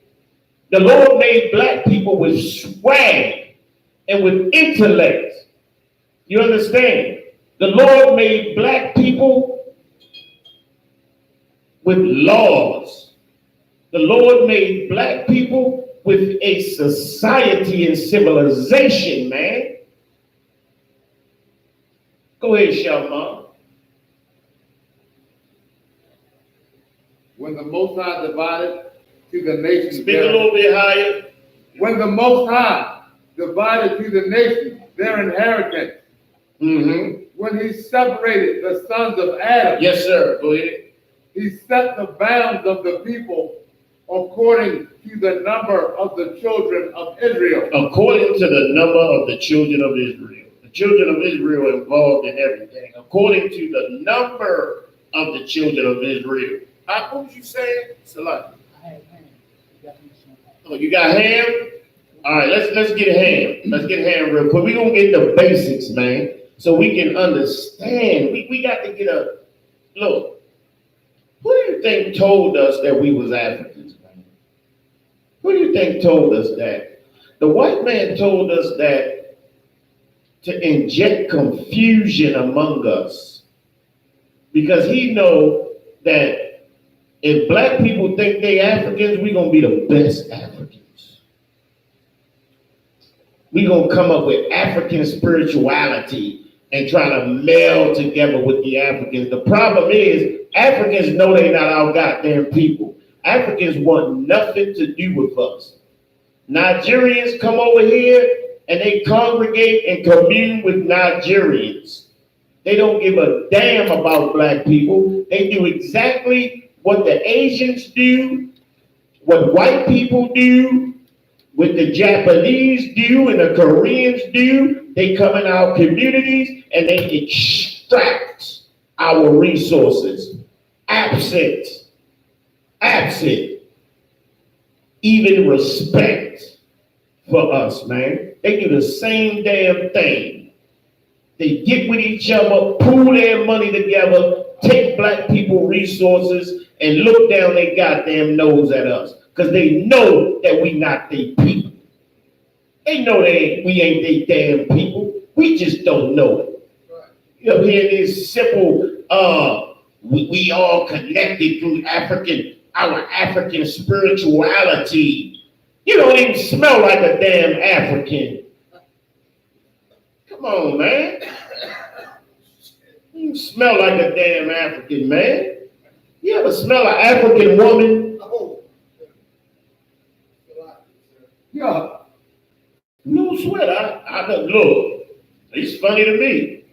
The Lord made black people with swag and with intellect. You understand? The Lord made black people with laws. The Lord made black people with a society and civilization, man. Go ahead, Shalom. When the Most High divided to the nations. Speak a little bit higher. When the Most High divided to the nations their inheritance. Mm-hmm. When he separated the sons of Adam. Yes, sir. Go ahead. He set the bounds of the people according to the number of the children of Israel. According to the number of the children of Israel. The children of Israel are involved in everything. According to the number of the children of Israel. What was you saying? Salah. Oh, you got ham? All right, let's get ham. Let's get ham real quick. We're gonna get the basics, man, so we can understand. We got to get a look. Who do you think told us that we was Africans, man? Who do you think told us that? The white man told us that to inject confusion among us, because he know that if black people think they Africans, we're going to be the best Africans. We're going to come up with African spirituality and try to meld together with the Africans. The problem is, Africans know they're not our goddamn people. Africans want nothing to do with us. Nigerians come over here and they congregate and commune with Nigerians. They don't give a damn about black people. They do exactly what the Asians do, what white people do, what the Japanese do and the Koreans do. They come in our communities and they extract our resources. Absent even respect for us, man. They do the same damn thing. They get with each other, pool their money together, take black people resources, and look down their goddamn nose at us. Because they know that we not their people. They know we ain't their damn people. We just don't know it. You know, here this simple, we all connected through our African spirituality. You don't even smell like a damn African. Come on, man. You smell like a damn African, man. You ever smell an African woman? Yeah. No sweat. I look. He's funny to me.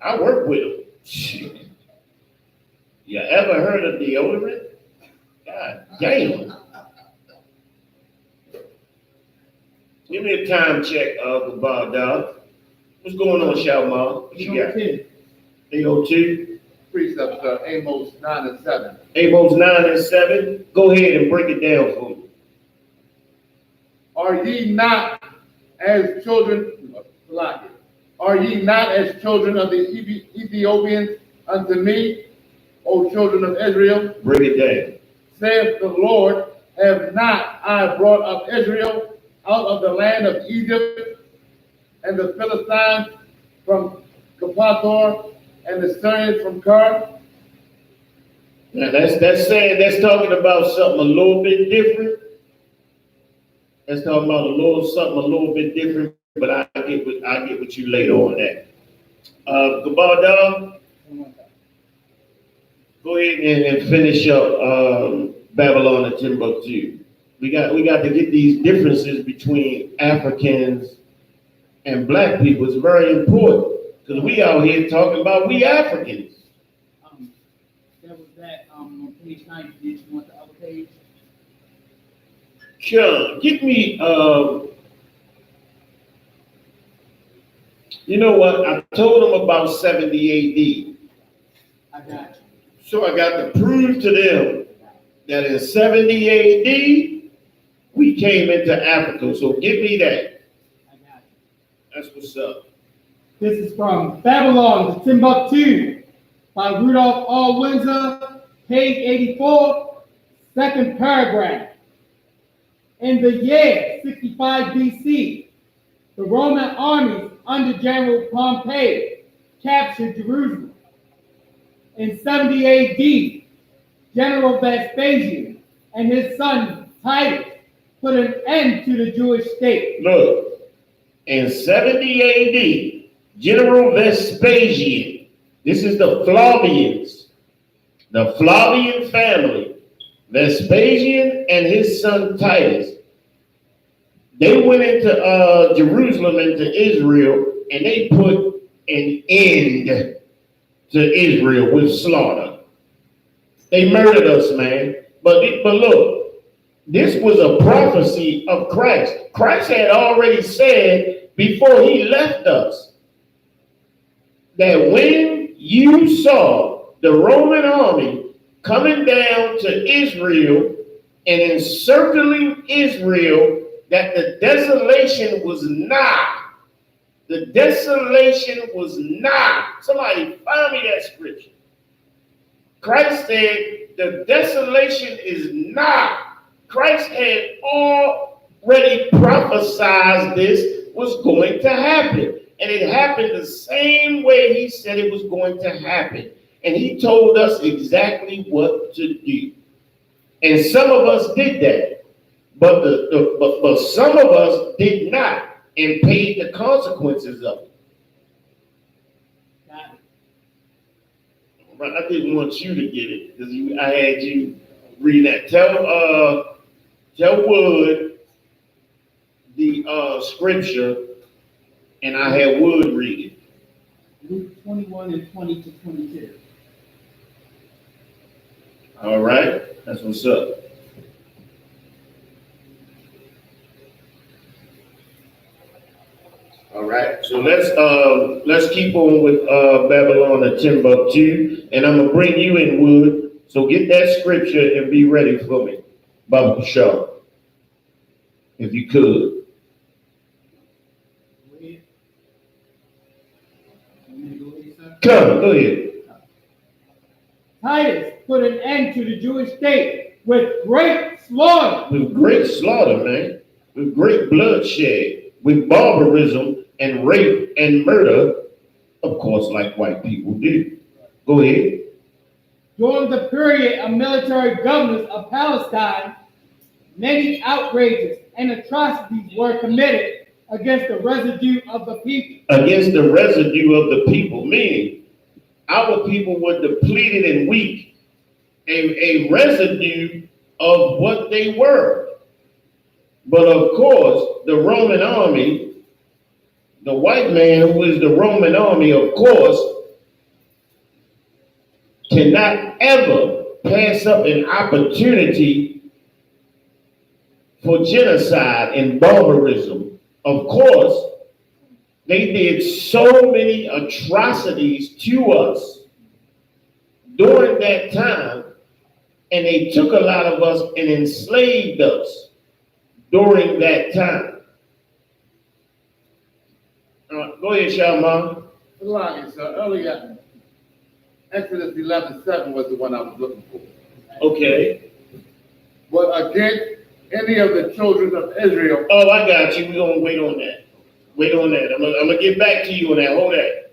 I work with him. Shit. You ever heard of deodorant? God damn. Give me a time check, Uncle Bob, dog. What's going on, Shalom? What you got? 802. Precepts are Amos 9 and 7. Amos 9 and 7. Go ahead and break it down for me. Are ye not as children? Are ye not as children of the Ethiopians unto me, O children of Israel? Break it down. Saith the Lord, have not I brought up Israel out of the land of Egypt, and the Philistines from Kapathor, and the Syrians from Kir? Now that's talking about something a little bit different. That's talking about something a little bit different, but I get with you later on that. Gabardal, go ahead and finish up Babylon and Timbuktu. We got to get these differences between Africans and black people. It's very important because we out here talking about we Africans. That was that on page 9. Did you want the other page? Sure. Give me, you know what? I told them about 70 AD. I got you. So I got to prove to them that in 70 AD, we came into Africa. So give me that. I got you. That's what's up. This is from Babylon to Timbuktu by Rudolph R. Windsor, page 84, second paragraph. In the year 65 BC, the Roman armies under General Pompey captured Jerusalem. In 70 AD, General Vespasian and his son Titus put an end to the Jewish state. Look, in 70 AD, General Vespasian, this is the Flavians, the Flavian family, Vespasian and his son Titus, they went into Jerusalem, into Israel, and they put an end to Israel with slaughter. They murdered us, man. But look, this was a prophecy of Christ. Christ had already said before he left us that when you saw the Roman army coming down to Israel and encircling Israel, that the desolation was nigh. The desolation was nigh. Somebody find me that scripture. Christ said the desolation is nigh. Christ had already prophesied this was going to happen. And it happened the same way he said it was going to happen. And he told us exactly what to do. And some of us did that. But some of us did not and paid the consequences of it. Got it. I didn't want you to get it because I had you read that. Tell Wood the scripture, and I had Wood read it. Luke 21 and 20 to 22. All right, that's what's up. All right, so let's keep on with Babylon and Timbuktu, and I'm gonna bring you in, Wood. So get that scripture and be ready for me, Baba Shaw, if you could. Come, go ahead. Titus put an end to the Jewish state with great slaughter. With great slaughter, man. With great bloodshed. With barbarism and rape and murder, of course, like white people do. Go ahead. During the period of military governance of Palestine, many outrages and atrocities were committed against the residue of the people. Against the residue of the people, meaning our people were depleted and weak, a residue of what they were. But of course, the Roman army, the white man who is the Roman army, of course, cannot ever pass up an opportunity for genocide and barbarism. Of course, they did so many atrocities to us during that time, and they took a lot of us and enslaved us during that time. Go ahead, Shalman. So earlier, Exodus 11:7 was the one I was looking for. Okay. But against any of the children of Israel. Oh, I got you. We're going to wait on that. Wait on that. I'm going to get back to you on that. Hold that.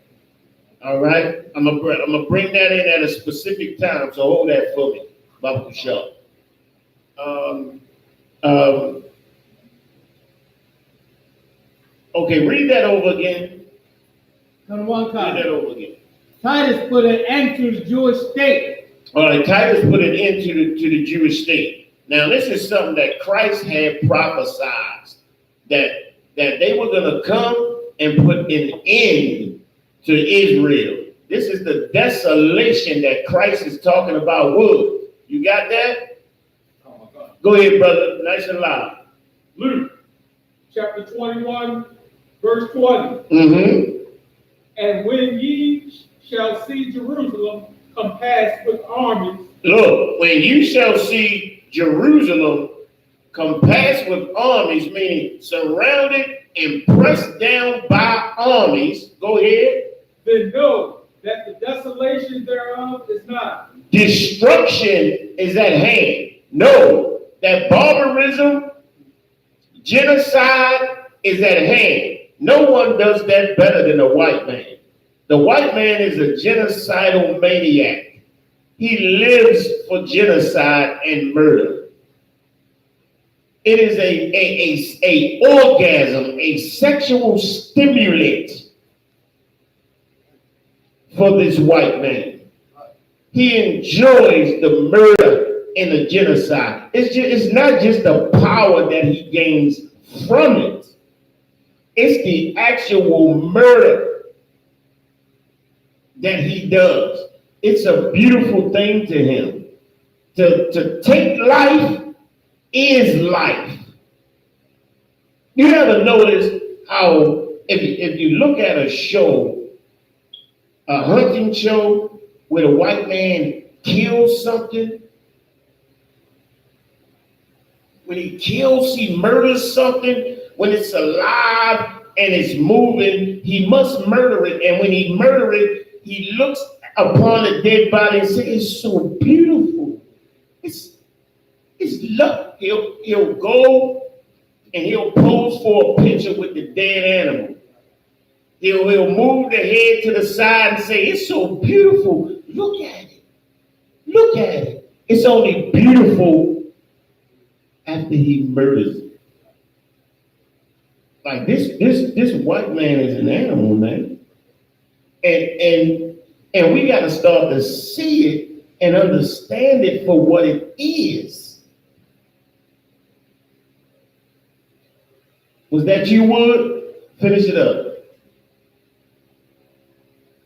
All right? I'm gonna bring that in at a specific time, so hold that for me, Baba Shaw. Okay, read that over again. Number one Read copy. that over again. Titus put an end to the Jewish state. All right, Titus put an end to the Jewish state. Now, this is something that Christ had prophesied, that they were going to come and put an end to Israel. This is the desolation that Christ is talking about. Wood, you got that? Oh my God. Go ahead, brother, nice and loud. Luke chapter 21, verse 20. Mm-hmm. And when ye shall see Jerusalem compassed with armies, Look, when you shall see Jerusalem compassed with armies, meaning surrounded and pressed down by armies, go ahead. then know that the desolation thereof is not. Destruction is at hand. Know that barbarism, genocide is at hand. No one does that better than a white man. The white man is a genocidal maniac. He lives for genocide and murder. It is a orgasm, a sexual stimulant for this white man. He enjoys the murder and the genocide. It's not just the power that he gains from it. It's the actual murder that he does. It's a beautiful thing to him. To take life is life. You ever notice how if you look at a show, a hunting show where the white man kills something, when he kills, he murders something, when it's alive and it's moving, he must murder it. And when he murders it, he looks upon the dead body and says, it's so beautiful. It's love. He'll go and he'll pose for a picture with the dead animal. He'll move the head to the side and say, it's so beautiful. Look at it. Look at it. It's only beautiful after he murders it. Like this white man is an animal, man. And we got to start to see it and understand it for what it is. Was that you, Wood? Finish it up.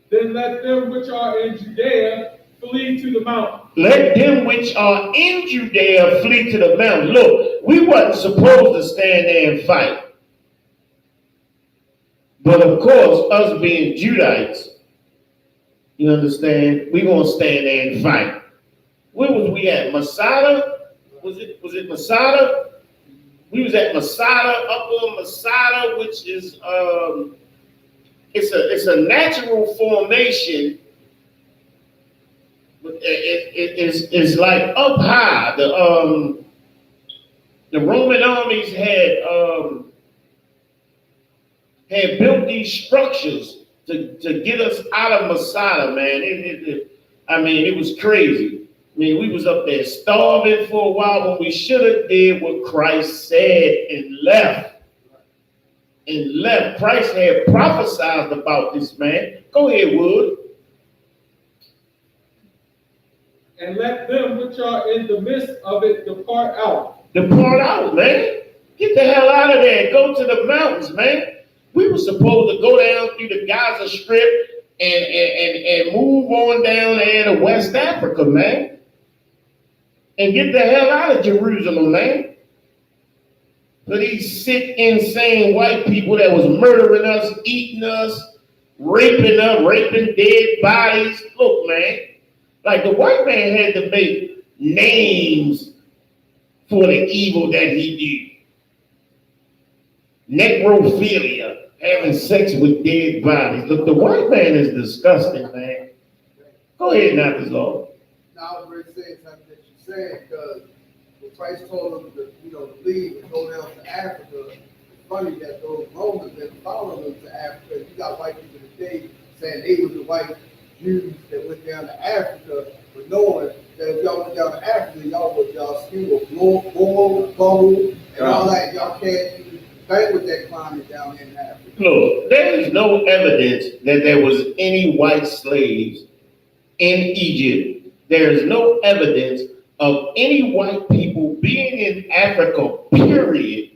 Then let them which are in Judea flee to the mountain. Let them which are in Judea flee to the mountain. Look, we wasn't supposed to stand there and fight. But of course, us being Judites, you understand, we're going to stand there and fight. Where was we at? Masada? Was it Masada? We was at Masada, up on Masada, which is it's a natural formation. It's like up high. The Roman armies had built these structures to get us out of Masada, man. It was crazy. I mean, we was up there starving for a while when we should have did what Christ said and left. Christ had prophesied about this, man. Go ahead, Wood. And let them which are in the midst of it depart out. Depart out, man. Get the hell out of there. Go to the mountains, man. We were supposed to go down through the Gaza Strip and move on down there to West Africa, man. And get the hell out of Jerusalem, man. For these sick, insane white people that was murdering us, eating us, raping dead bodies. Look, man, like the white man had to make names for the evil that he did. Necrophilia, having sex with dead bodies. Look, the white man is disgusting, man. Go ahead, Nakazal. Now, I was ready to say something that you said, because when Christ told them to, leave and go down to Africa, it's funny that those Romans that followed them to Africa, you got white people today saying they were the white Jews that went down to Africa, but knowing that if y'all went down to Africa, y'all skin was gold, and all that. Y'all can't even bang with that climate down there in Africa. Look, there is no evidence that there was any white slaves in Egypt. There is no evidence of any white people being in Africa, period,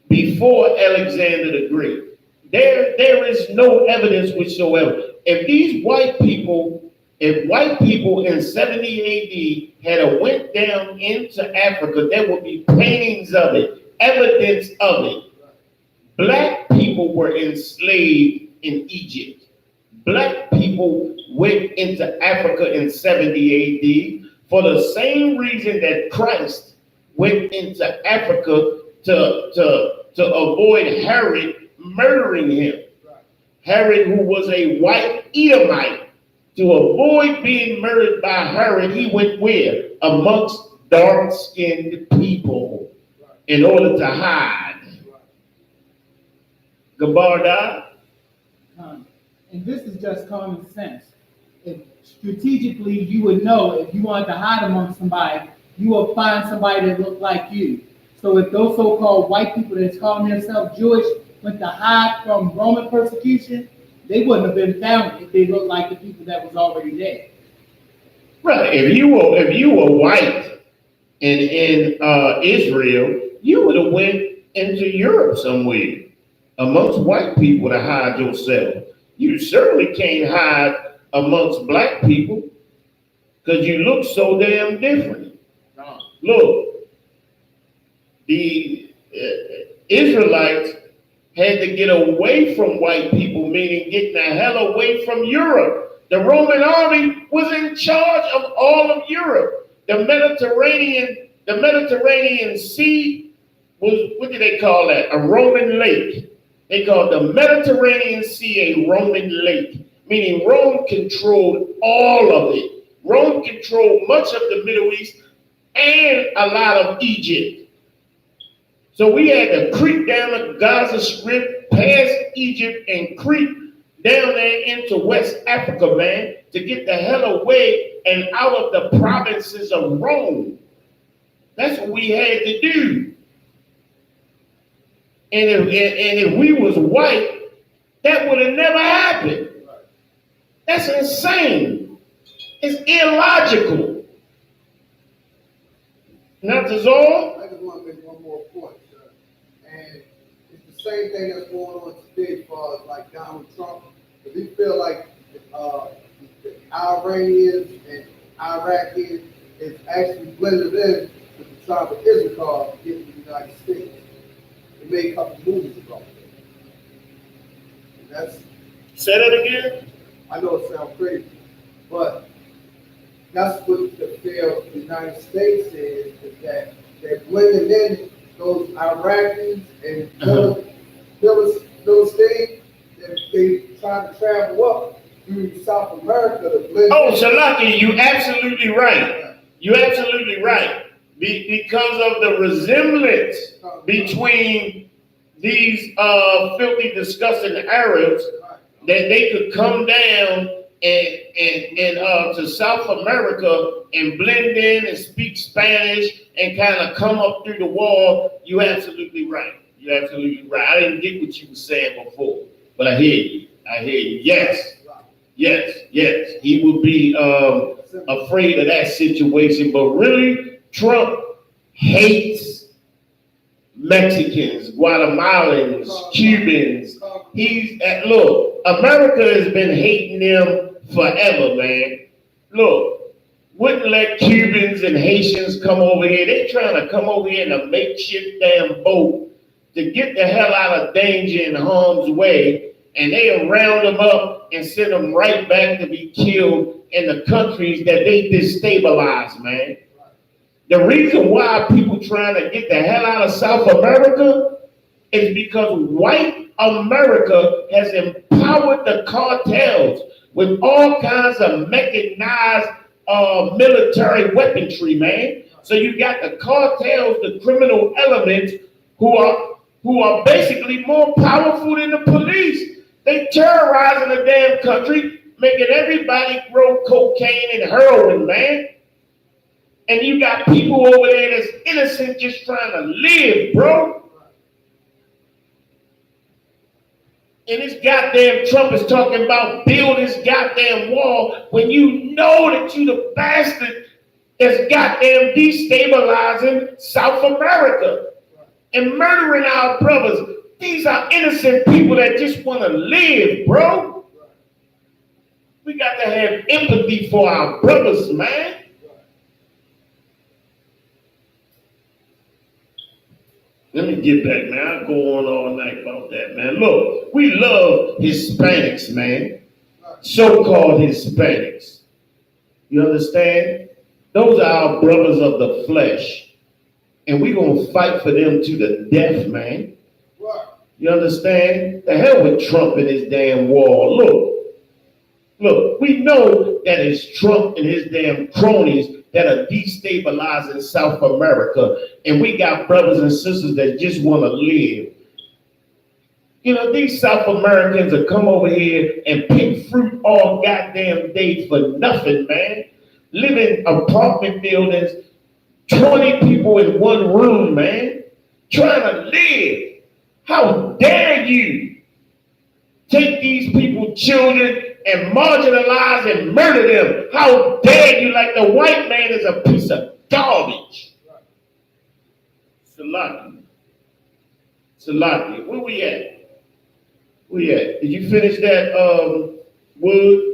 before Alexander the Great. There is no evidence whatsoever. If white people in 70 AD had went down into Africa, there would be paintings of it, evidence of it. Black people were enslaved in Egypt. Black people went into Africa in 70 AD for the same reason that Christ went into Africa to avoid Herod murdering him. Herod, who was a white Edomite, to avoid being murdered by Herod, he went where? Amongst dark-skinned people in order to hide. Gabarda? And this is just common sense. If strategically you would know if you wanted to hide amongst somebody, you will find somebody that looked like you. So if those so-called white people that's calling themselves Jewish went to hide from Roman persecution, they wouldn't have been found if they looked like the people that was already there. Right. If you were white in Israel, you would have went into Europe somewhere amongst white people to hide yourself. You certainly can't hide amongst black people because you look so damn different. Look, the Israelites had to get away from white people, meaning getting the hell away from Europe. The Roman army was in charge of all of Europe. The Mediterranean Sea was, what do they call that? A Roman lake. They called the Mediterranean Sea a Roman lake, meaning Rome controlled all of it. Rome controlled much of the Middle East and a lot of Egypt. So we had to creep down the Gaza Strip, past Egypt, and creep down there into West Africa, man, to get the hell away and out of the provinces of Rome. That's what we had to do. And if we was white, that would have never happened. That's insane. It's illogical. Not to all. I just want to make one more point, sir. And it's the same thing that's going on today as far as like Donald Trump. Because we feel like the Iranians and Iraqis is actually blended in with the tribe of Isupk getting the United States. They made a couple movies about it. And that's. Say that again? I know it sounds crazy, but that's what the fear of the United States is that they're blending in those Iraqis and Philistines, that they try to travel up through South America to blend. Oh, Shalaki, you absolutely right. You're absolutely right. Because of the resemblance between these filthy, disgusting Arabs, that they could come down and to South America and blend in and speak Spanish and kind of come up through the wall. You're absolutely right. You're absolutely right. I didn't get what you were saying before, but I hear you. I hear you. Yes. He would be afraid of that situation, but really, Trump hates Mexicans, Guatemalans, Cubans. Look, America has been hating them forever, man. Look, wouldn't let Cubans and Haitians come over here. They're trying to come over here in a makeshift damn boat to get the hell out of danger and harm's way, and they'll round them up and send them right back to be killed in the countries that they destabilize, man. The reason why people trying to get the hell out of South America is because white America has empowered the cartels with all kinds of mechanized military weaponry, man. So you got the cartels, the criminal elements who are basically more powerful than the police. They terrorizing the damn country, making everybody grow cocaine and heroin, man. And you got people over there that's innocent just trying to live, bro. And this goddamn Trump is talking about build this goddamn wall when you know that you the bastard that's goddamn destabilizing South America and murdering our brothers. These are innocent people that just want to live, bro. We got to have empathy for our brothers, man. Let me get back, man. I'll go on all night about that, man. Look, we love Hispanics, man. So-called Hispanics. You understand? Those are our brothers of the flesh. And we're going to fight for them to the death, man. You understand? The hell with Trump and his damn wall. Look, we know that it's Trump and his damn cronies that are destabilizing South America. And we got brothers and sisters that just want to live. You know, these South Americans will come over here and pick fruit all goddamn day for nothing, man. Live in apartment buildings, 20 people in one room, man, trying to live. How dare you take these people's children and marginalize and murder them? How dare you, like the white man is a piece of garbage. Salaki, where we at? Did you finish that, Wood?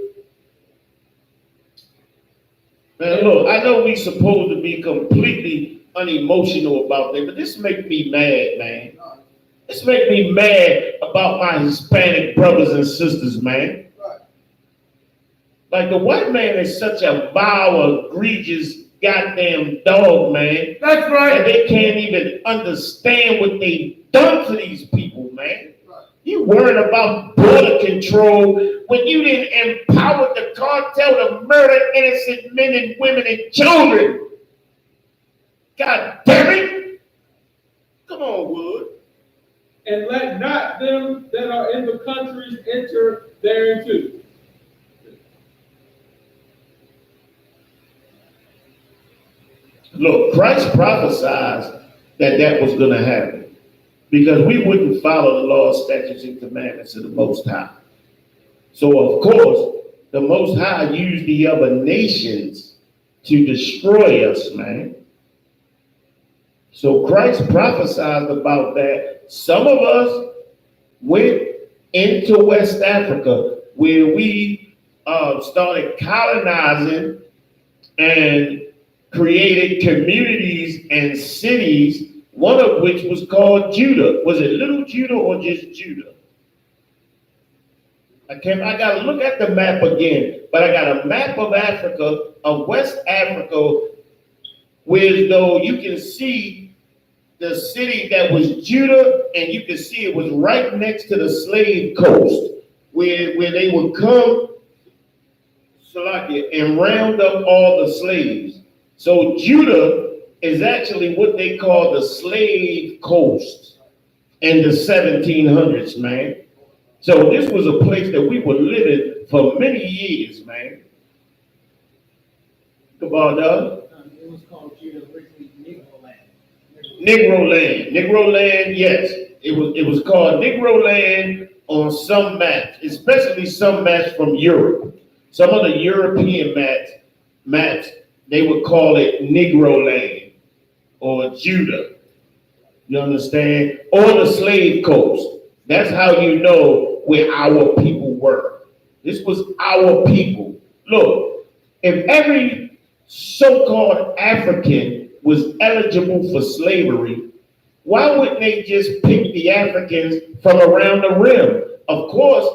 Man, look, I know we supposed to be completely unemotional about that, but this make me mad, man. This make me mad about my Hispanic brothers and sisters, man. Like the white man is such a vile, egregious goddamn dog, man. That's right. And they can't even understand what they done to these people, man. You worried about border control when you didn't empower the cartel to murder innocent men and women and children. God damn it. Come on, Wood. And let not them that are in the countries enter thereinto. Look, Christ prophesied that was going to happen because we wouldn't follow the laws, statutes, and commandments of the Most High. So, of course, the Most High used the other nations to destroy us, man. So Christ prophesied about that. Some of us went into West Africa where we started colonizing and created communities and cities, one of which was called Judah. Was it Little Judah or just Judah? I got to look at the map again, but I got a map of Africa, of West Africa, where though you can see the city that was Judah, and you can see it was right next to the slave coast, where they would come and round up all the slaves. So Judah is actually what they call the slave coast in the 1700s, man. So this was a place that we were living for many years, man. Come on, Doug. It was called Judah, originally Negro land. Negro land, yes. It was called Negro land on some maps, especially some maps from Europe. Some of the European maps, they would call it Negro land or Judah. You understand? Or the slave coast. That's how you know where our people were. This was our people. Look, if every so-called African was eligible for slavery, why wouldn't they just pick the Africans from around the rim? Of course,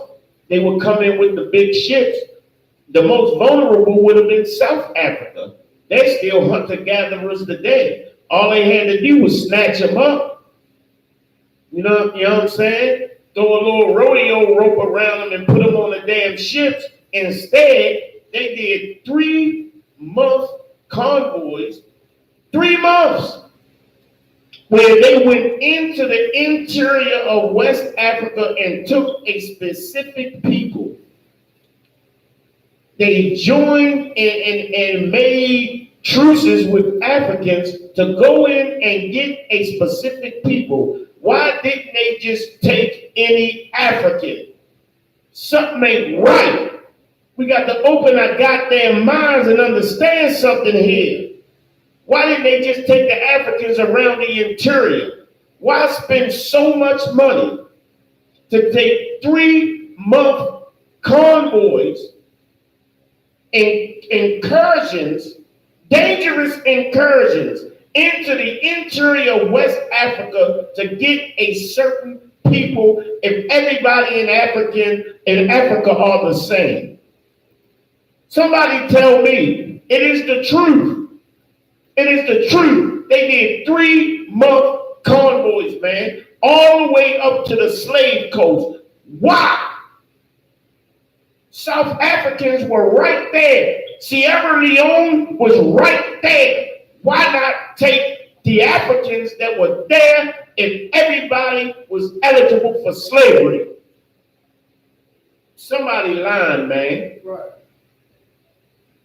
they would come in with the big ships. The most vulnerable would have been South Africa. They're still hunter-gatherers today. All they had to do was snatch them up. You know what I'm saying? Throw a little rodeo rope around them and put them on the damn ships. Instead, they did 3-month convoys. 3 months. where they went into the interior of West Africa and took a specific people. They joined and made truces with Africans to go in and get a specific people. Why didn't they just take any African? Something ain't right. We got to open our goddamn minds and understand something here. Why didn't they just take the Africans around the interior? Why spend so much money to take 3-month convoys and incursions, dangerous incursions into the interior of West Africa to get a certain people if everybody in Africa are the same? Somebody tell me. It is the truth. It is the truth. They did 3-month convoys, man, all the way up to the slave coast. Why? South Africans were right there. Sierra Leone was right there. Why not take the Africans that were there if everybody was eligible for slavery? Somebody lying, man. Right.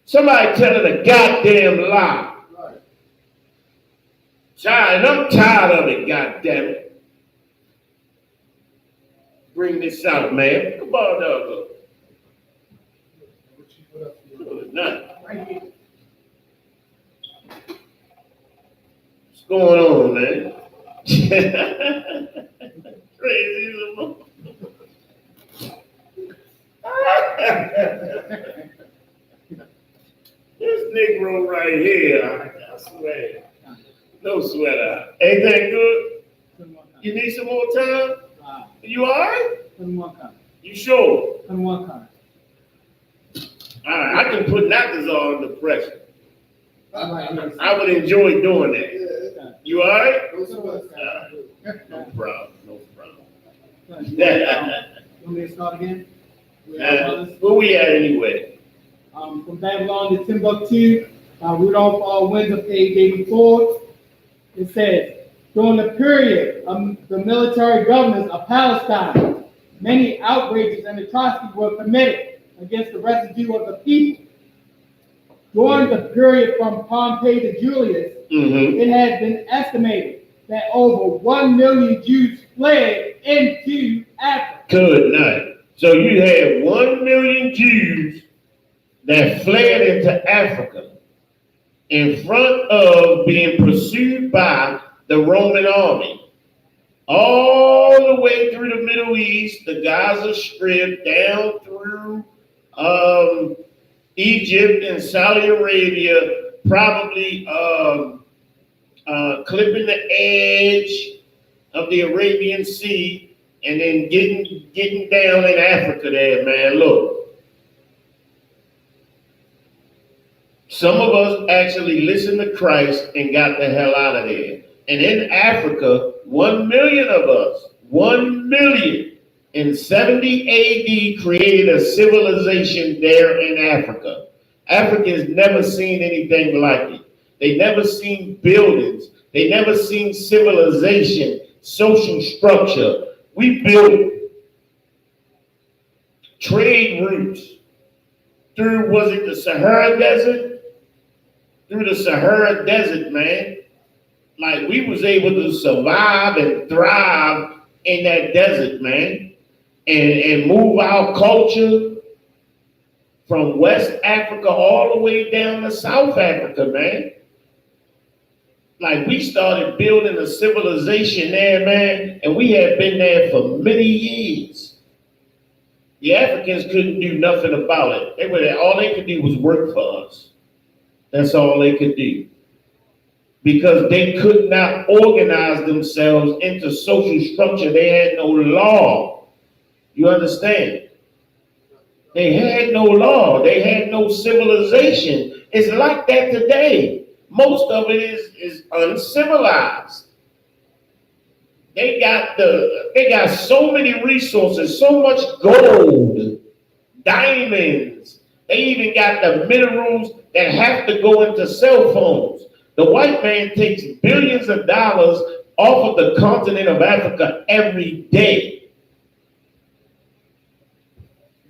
Somebody telling a goddamn lie. Right. Child, I'm tired of it, goddamn it. Bring this out, man. Come on, dog. Good night. What's going on, man? Crazy as a mother. This Negro right here, I swear. No sweater. Ain't that good? You need some more time? You all right? You sure? All right, I can put Nacazar under pressure. I would enjoy doing that. Yeah. You all right? No No problem. No problem. Want me to start again? Where we at anyway? From Babylon to Timbuktu, by Rudolph R. Windsor, page 84. It says, during the period of the military governors of Palestine, many outrages and atrocities were committed against the residue of the people. During the period from Pompey to Julius, it has been estimated that over 1 million Jews fled into Africa. Good night. So you had 1 million Jews that fled into Africa in front of being pursued by the Roman army. All the way through the Middle East, the Gaza Strip, down through Egypt and Saudi Arabia, probably clipping the edge of the Arabian Sea, and then getting down in Africa there, man. Look. Some of us actually listened to Christ and got the hell out of there. And in Africa, 1 million of us, 1 million in 70 AD created a civilization there in Africa. Africans never seen anything like it. They never seen buildings. They never seen civilization, social structure. We built trade routes through, was it the Sahara Desert? Through the Sahara Desert, man. Like, we was able to survive and thrive in that desert, man. And move our culture from West Africa all the way down to South Africa, man. Like, we started building a civilization there, man, and we had been there for many years. The Africans couldn't do nothing about it. They were there, all they could do was work for us. That's all they could do. Because they could not organize themselves into social structure. They had no law. You understand? They had no law. They had no civilization. It's like that today. Most of it is uncivilized. They got so many resources, so much gold, diamonds. They even got the minerals that have to go into cell phones. The white man takes billions of dollars off of the continent of Africa every day.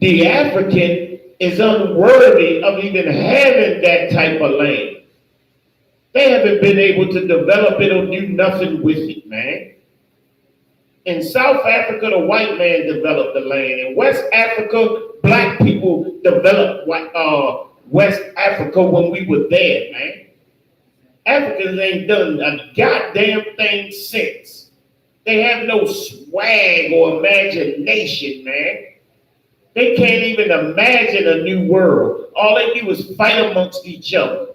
The African is unworthy of even having that type of land. They haven't been able to develop it or do nothing with it, man. In South Africa, the white man developed the land. In West Africa, black people developed West Africa when we were there, man. Africans ain't done a goddamn thing since. They have no swag or imagination, man. They can't even imagine a new world. All they do is fight amongst each other.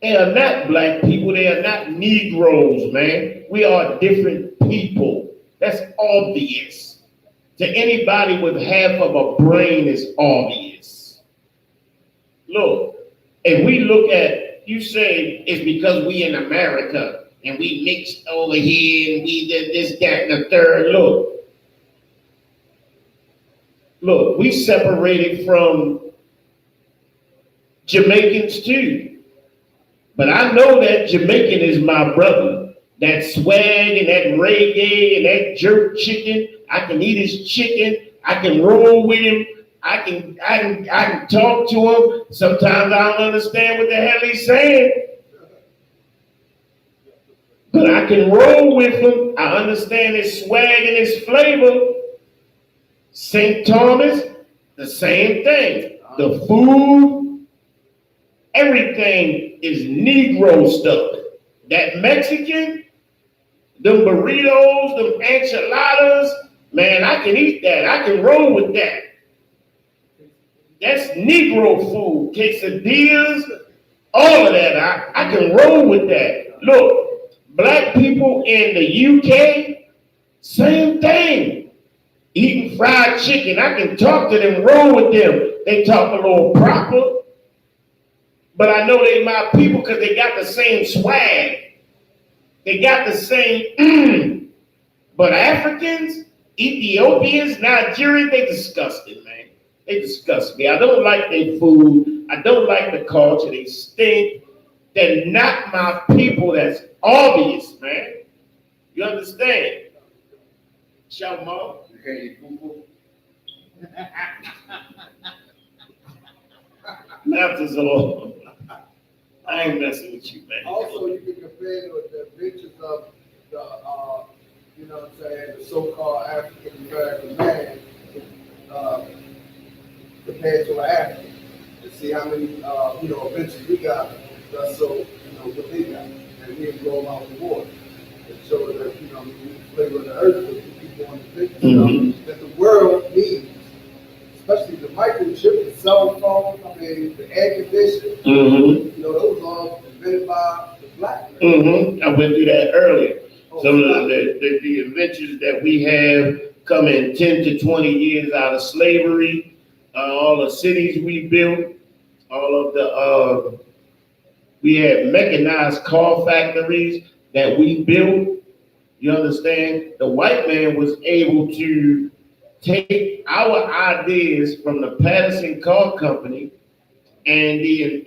They are not black people. They are not Negroes, man. We are different people. That's obvious. To anybody with half of a brain, is obvious. Look, if we look at, you say it's because we in America and we mixed over here and we did this, that, and the third. Look, we separated from Jamaicans too. But I know that Jamaican is my brother. That swag and that reggae and that jerk chicken. I can eat his chicken. I can roll with him. I can talk to him. Sometimes I don't understand what the hell he's saying. But I can roll with him. I understand his swag and his flavor. St. Thomas, the same thing. The food, everything is Negro stuff. That Mexican, them burritos, them enchiladas, man, I can eat that. I can roll with that. That's Negro food. Quesadillas, all of that. I can roll with that. Look, black people in the UK, same thing. Eating fried chicken. I can talk to them, roll with them. They talk a little proper. But I know they my people because they got the same swag. They got the same But Africans, Ethiopians, Nigerians, they disgusting, man. They disgust me. I don't like their food. I don't like the culture. They stink. They're not my people. That's obvious, man. You understand? Shalom. You can't eat poo-poo. Mouth is all. I ain't messing with you, man. Also, you can compare it with the pictures of the, you know what I'm saying, the so-called African American man compared to an African, to see how many, adventures we got, so, what they got, and we blow them out the water. And show that, we flavor of the earth with the people on the picture, that the world needs, especially the microchip, the cell phone, the air conditioning, those are all invented by the black man. I went through that earlier. Some of the inventions that we have coming 10 to 20 years out of slavery, all the cities we built, all of the, we had mechanized car factories that we built. You understand? The white man was able to take our ideas from the Patterson Car Company and the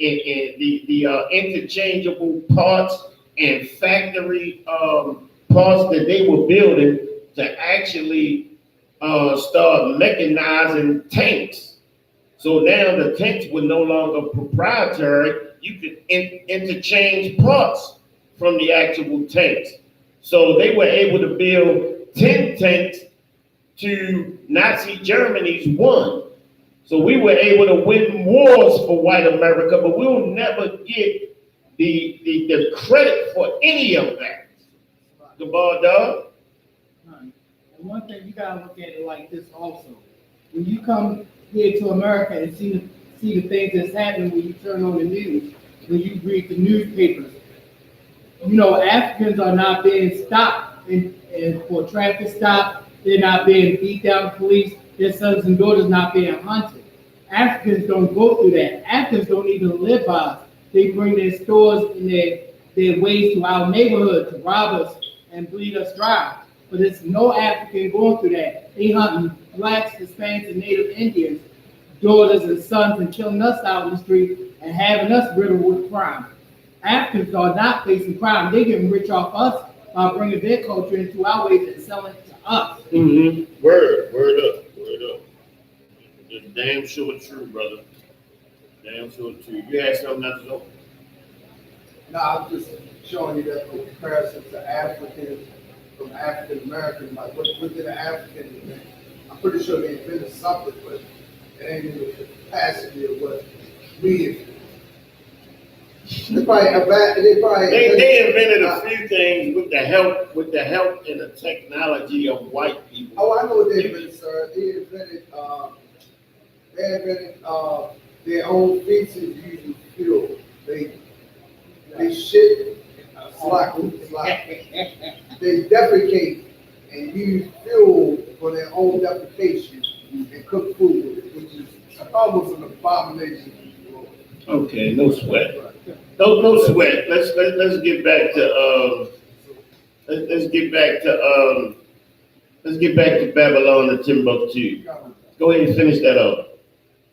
interchangeable parts and factory parts that they were building to actually start mechanizing tanks. So now the tanks were no longer proprietary. You could interchange parts from the actual tanks. So they were able to build 10 tanks to Nazi Germany's 1. So we were able to win wars for white America, but we'll never get the credit for any of that. The ball dog. And one thing you gotta look at it like this also. When you come here to America and see the things that's happening when you turn on the news, when you read the newspapers, Africans are not being stopped and for traffic stops. They're not being beat down by police. Their sons and daughters not being hunted. Africans don't go through that. Africans don't even live by us. They bring their stores and their ways to our neighborhood to rob us and bleed us dry. But there's no African going through that. They hunting blacks, Hispanics, and Native Indians, daughters and sons, and killing us out in the street and having us riddled with crime. Africans are not facing crime. They're getting rich off us by bringing their culture into our ways and selling it to us. Mm-hmm. Word up. It's damn sure true, brother. Damn sure true. You had something else to know? No, I'm just showing you that the comparison to Africans from African Americans, like what did an African invent? I'm pretty sure they invented something, but it ain't in the capacity of what we invented. They invented a few things with the help and the technology of white people. Oh, I know what they invented, sir. They invented their own feces using fuel. They shit slack. They defecate and use fuel for their own defecation and cook food with it, which is almost an abomination. Okay, no sweat. No sweat. Let's get back to let's get back to Babylon and Timbuktu. Go ahead and finish that up.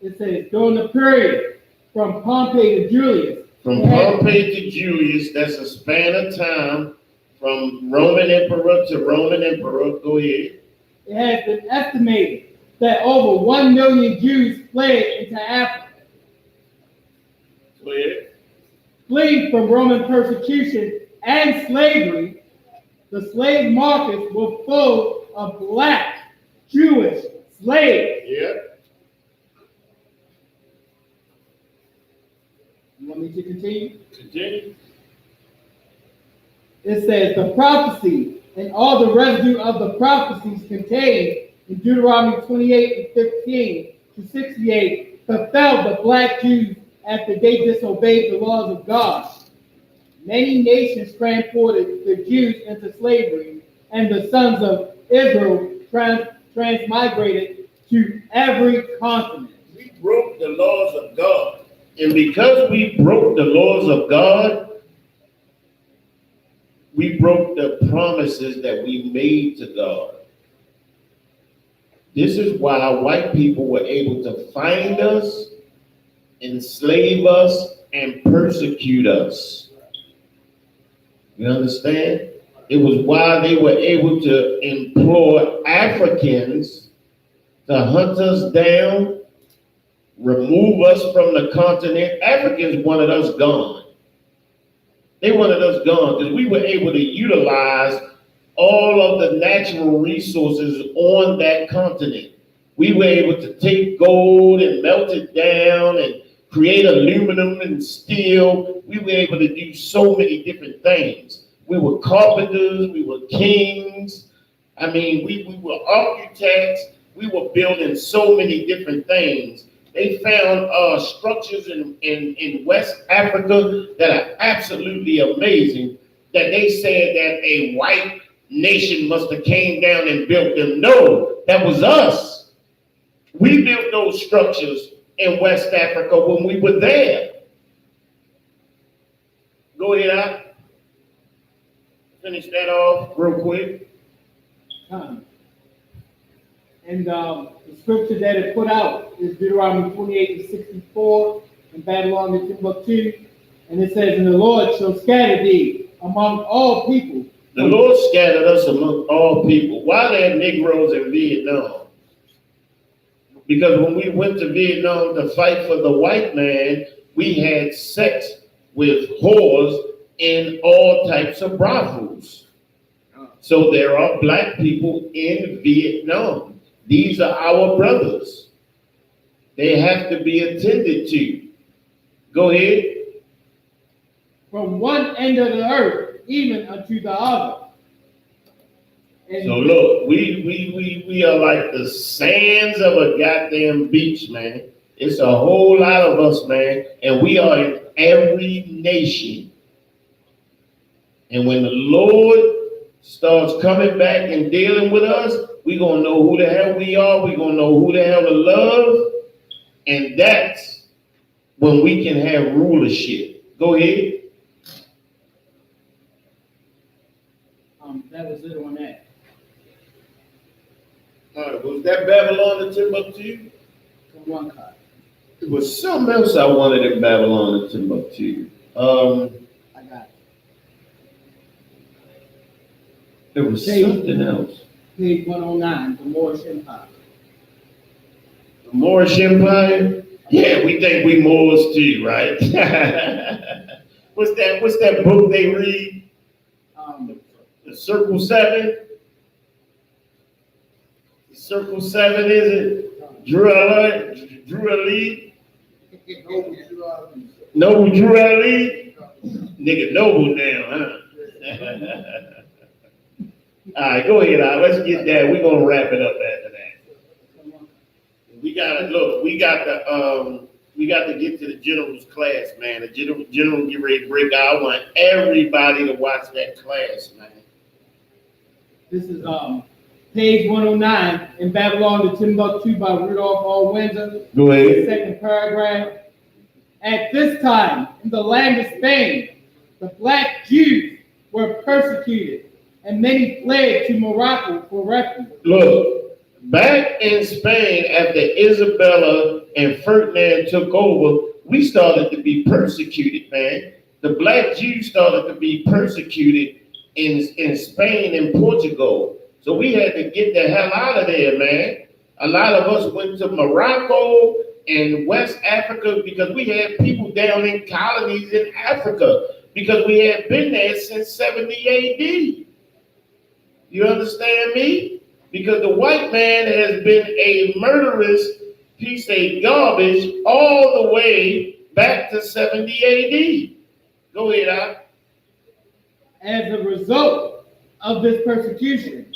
It says, during the period from Pompey to Julius. From Pompey to Julius, that's a span of time from Roman emperor to Roman emperor. Go ahead. It has been estimated that over 1 million Jews fled into Africa. Go ahead. Fleeing from Roman persecution and slavery, the slave markets were full of black Jewish slaves. Yeah. You want me to continue? Continue. It says the prophecy and all the residue of the prophecies contained in Deuteronomy 28 and 15 to 68 fulfilled the black Jews after they disobeyed the laws of God. Many nations transported the Jews into slavery, and the sons of Israel transmigrated to every continent. We broke the laws of God. And because we broke the laws of God, we broke the promises that we made to God. This is why white people were able to find us, enslave us, and persecute us. You understand? It was why they were able to employ Africans to hunt us down, remove us from the continent. Africans wanted us gone. They wanted us gone because we were able to utilize all of the natural resources on that continent. We were able to take gold and melt it down and create aluminum and steel. We were able to do so many different things. We were carpenters, we were kings. I mean, we were architects. We were building so many different things. They found structures in West Africa that are absolutely amazing, that they said that a white nation must have came down and built them. No, that was us. We built those structures in West Africa when we were there. Go ahead, Al. Finish that off real quick. And the scripture that it put out is Deuteronomy 28 and 64 in Babylon and Timbuktu. And it says, and the Lord shall scatter thee among all people. The Lord scattered us among all people. Why there are Negroes in Vietnam? Because when we went to Vietnam to fight for the white man, we had sex with whores in all types of brothels. So there are black people in Vietnam. These are our brothers. They have to be attended to. Go ahead. From one end of the earth, even unto the other. And so look, we are like the sands of a goddamn beach, man. It's a whole lot of us, man, and we are in every nation. And when the Lord starts coming back and dealing with us, we're going to know who the hell we are. We're going to know who the hell to love. And that's when we can have rulership. Go ahead. That was it on that. All right, was that Babylon and Timbuktu? One card. It was something else I wanted in Babylon and Timbuktu. There was something else. Page 109, the Moorish Empire. The Moorish Empire? Yeah, we think we Moors too, right? What's that book they read? The Circle 7? The Circle 7, is it? Israelite? Noble Israelite? Nigga noble now, huh? All right, go ahead, Al. Let's get that. We're gonna wrap it up after that. We got to get to the general's class, man. The general get ready to break out. I want everybody to watch that class, man. This is page 109 in Babylon to Timbuktu by Rudolph R. Windsor. Go ahead. Second paragraph. At this time, in the land of Spain, the black Jews were persecuted, and many fled to Morocco for refuge. Look, back in Spain, after Isabella and Ferdinand took over, we started to be persecuted, man. The black Jews started to be persecuted in Spain and Portugal. So we had to get the hell out of there, man. A lot of us went to Morocco and West Africa because we had people down in colonies in Africa because we had been there since 70 AD. You understand me? Because the white man has been a murderous piece of garbage all the way back to 70 AD. Go ahead, Al. As a result of this persecution,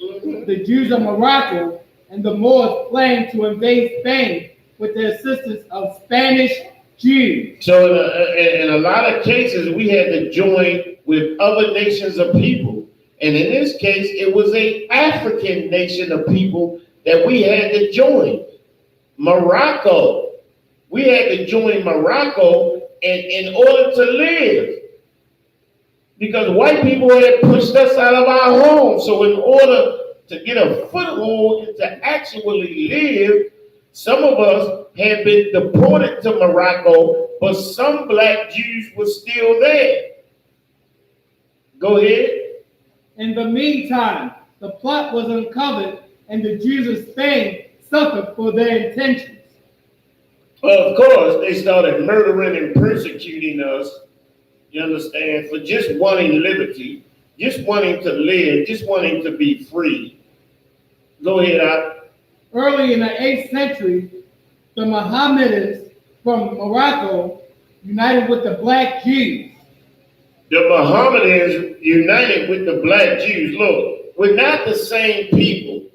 the Jews of Morocco and the Moors planned to invade Spain with the assistance of Spanish Jews. So in a lot of cases, we had to join with other nations of people. And in this case, it was an African nation of people that we had to join. Morocco. We had to join Morocco in order to live. Because white people had pushed us out of our homes. So in order to get a foothold and to actually live, some of us had been deported to Morocco, but some black Jews were still there. Go ahead. In the meantime, the plot was uncovered, and the Jews of Spain suffered for their intentions. Well, of course, they started murdering and persecuting us, you understand, for just wanting liberty, just wanting to live, just wanting to be free. Go ahead, Al. Early in the 8th century, the Mohammedans from Morocco united with the black Jews. The Mohammedans united with the black Jews. Look, we're not the same people.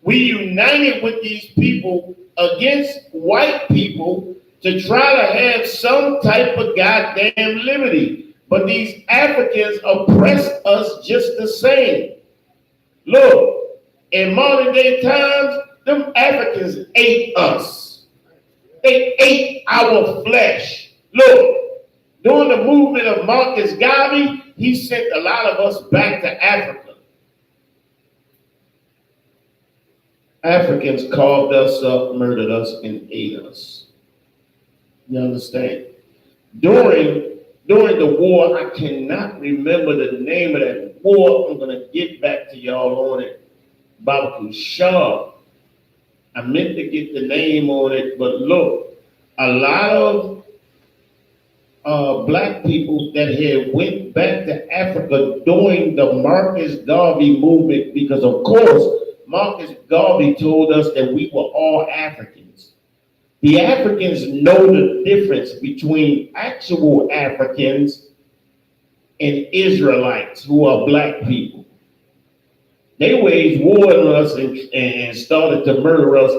We united with these people against white people to try to have some type of goddamn liberty. But these Africans oppressed us just the same. Look, in modern day times, them Africans ate us. They ate our flesh. Look, during the movement of Marcus Garvey, he sent a lot of us back to Africa. Africans carved us up, murdered us, and ate us. You understand? During the war, I cannot remember the name of that war. I'm going to get back to y'all on it. Babaku Shah. I meant to get the name on it, but look, a lot of black people that had went back to Africa during the Marcus Garvey movement, because of course, Marcus Garvey told us that we were all Africans. The Africans know the difference between actual Africans and Israelites who are black people. They waged war on us and started to murder us.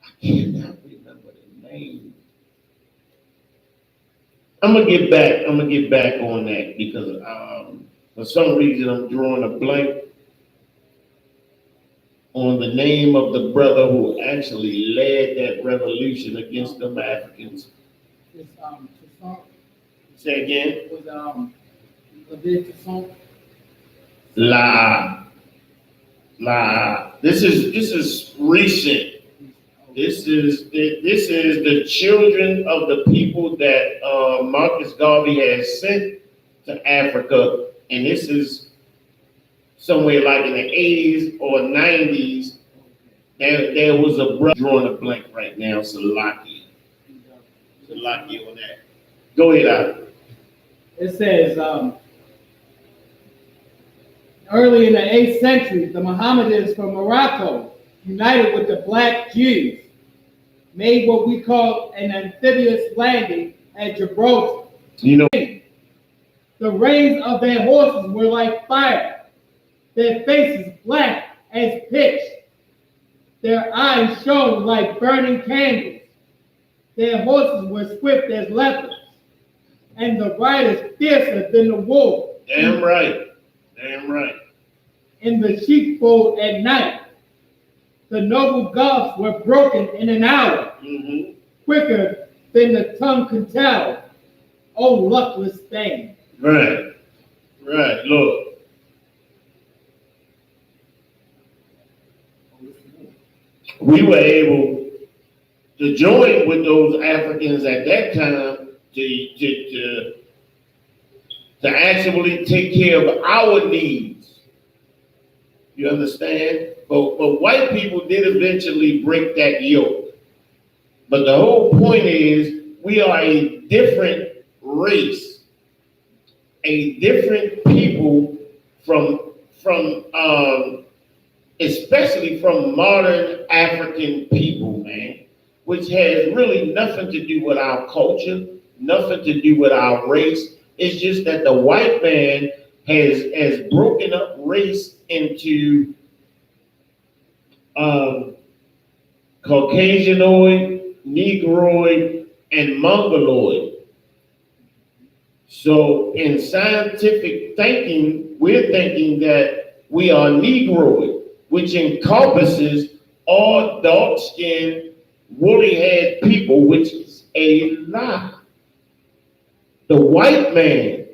I cannot remember the name. I'm gonna get back on that because for some reason I'm drawing a blank on the name of the brother who actually led that revolution against them Africans. Say again. This is recent. This is the children of the people that Marcus Garvey has sent to Africa, and this is somewhere like in the 80s or 90s, there was a brother drawing a blank right now, Salaki on that. Go ahead, Adam. It says, early in the 8th century, the Mohammedans from Morocco, united with the black Jews, made what we call an amphibious landing at Gibraltar. You know, The reins of their horses were like fire, their faces black as pitch, their eyes shone like burning candles, their horses were swift as leopards, and the riders fiercer than the wolf. damn right. Damn right. In the sheepfold at night, the noble gulfs were broken in an hour, quicker than the tongue can tell. Oh, luckless thing. Right. Right. Look. We were able to join with those Africans at that time to actually take care of our needs. You understand? But white people did eventually break that yoke. But the whole point is we are a different race, a different people from especially from modern African people, man, which has really nothing to do with our culture, nothing to do with our race. It's just that the white man has broken up race into Caucasianoid, Negroid, and Mongoloid. So in scientific thinking, we're thinking that we are Negroid, which encompasses all dark-skinned, woolly-haired people, which is a lie. The white man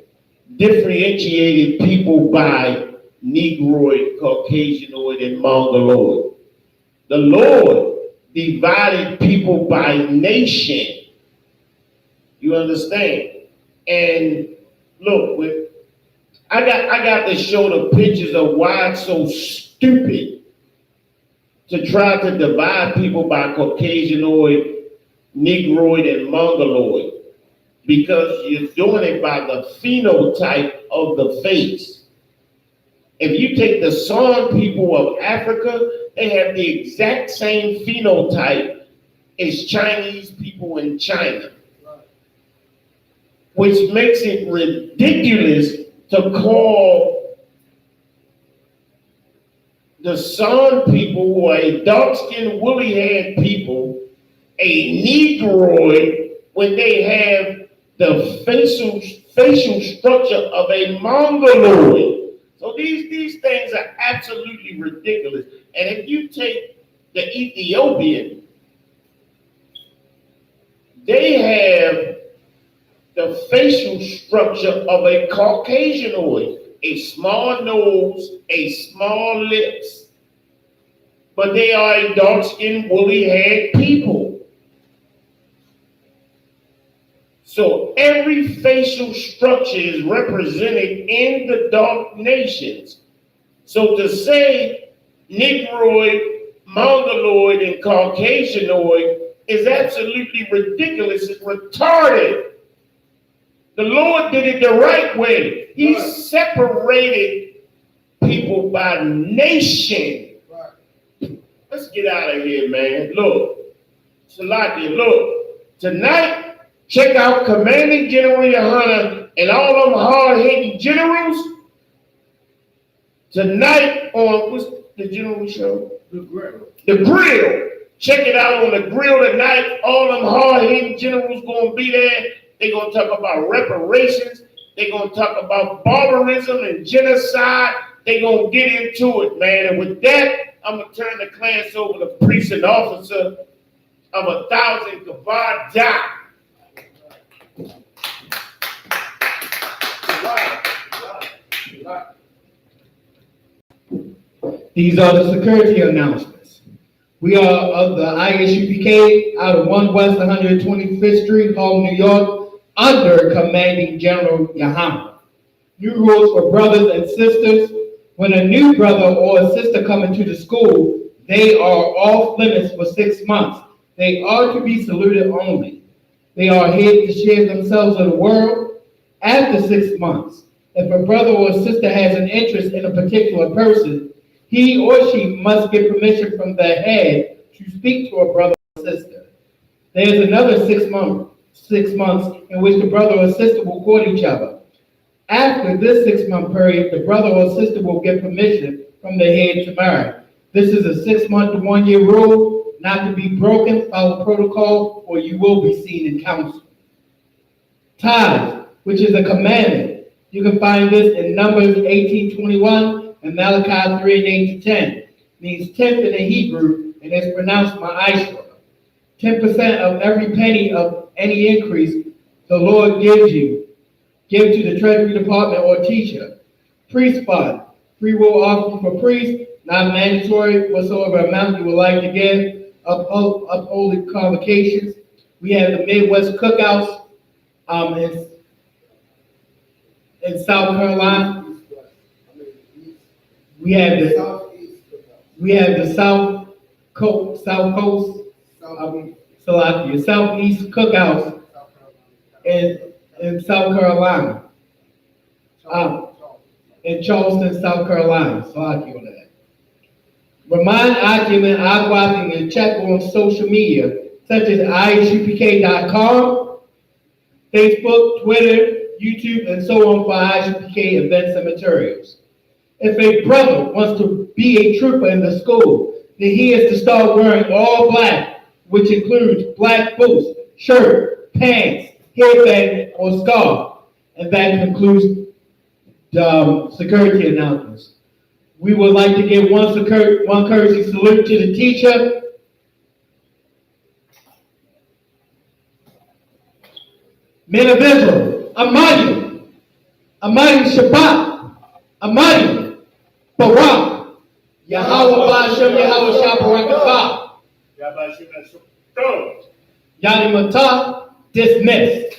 differentiated people by Negroid, Caucasianoid, and Mongoloid. The Lord divided people by nation. You understand? And look, I got to show the pictures of why it's so stupid to try to divide people by Caucasianoid, Negroid, and Mongoloid. Because you're doing it by the phenotype of the face. If you take the San people of Africa, they have the exact same phenotype as Chinese people in China. Which makes it ridiculous to call the San people, who are a dark-skinned, woolly-haired people, a Negroid when they have the facial structure of a Mongoloid. So these things are absolutely ridiculous. And if you take the Ethiopian, they have the facial structure of a Caucasianoid, a small nose, a small lips. But they are a dark-skinned, woolly-haired people. So every facial structure is represented in the dark nations. So to say Negroid, Mongoloid, and Caucasianoid is absolutely ridiculous. It's retarded. The Lord did it the right way. He separated people by nation. Let's get out of here, man. Look, Salaki, look, tonight, check out Commanding General Yohanna and all them hard-hitting generals. Tonight on, what's the general show? The Grill. The Grill. Check it out on the Grill tonight. All them hard-hitting generals going to be there. They're going to talk about reparations. They're going to talk about barbarism and genocide. They're going to get into it, man. And with that, I'm going to turn the class over to priest and officer of 1,000 Kavad Jah. These are the security announcements. We are of the I.S.U.P.K. out of 1 West 125th Street, Harlem, New York, under Commanding General Yohanna. New rules for brothers and sisters. When a new brother or a sister come into the school, they are off limits for 6 months. They are to be saluted only. They are here to share themselves with the world. After 6 months, if a brother or sister has an interest in a particular person, he or she must get permission from the head to speak to a brother or sister. There is another 6 months in which the brother or sister will court each other. After this 6-month period, the brother or sister will get permission from the head to marry. This is a 6-month to 1 year rule, not to be broken. Follow protocol, or you will be seen in council. Tithes, which is a commandment. You can find this in Numbers 18:21 and Malachi 3:8-10. Means tenth in the Hebrew, and it's pronounced ma'ashra. 10% of every penny of any increase the Lord gives you. Give to the Treasury Department or teacher. Priest fund, free will offering for priests, not mandatory, whatsoever amount you would like to give. Upholding convocations. We have the Midwest Cookouts in South Carolina. We have the South Coast, Southeast Cookouts in South Carolina, in Charleston, South Carolina. So I'll give you that. Remind Acumen, Aquapping, and check on social media, such as I.S.U.P.K.com, Facebook, Twitter, YouTube, and so on for I.S.U.P.K. events and materials. If a brother wants to be a trooper in the school, then he is to start wearing all black, which includes black boots, shirt, pants, headband, or scarf. And that concludes the security announcements. We would like to give one courtesy salute to the teacher. Men of Israel, Amayu Shabbat, Amayu Barak, Yahweh Ba'ashem, Yahweh Shabarakatah, Yadi Matah, dismissed.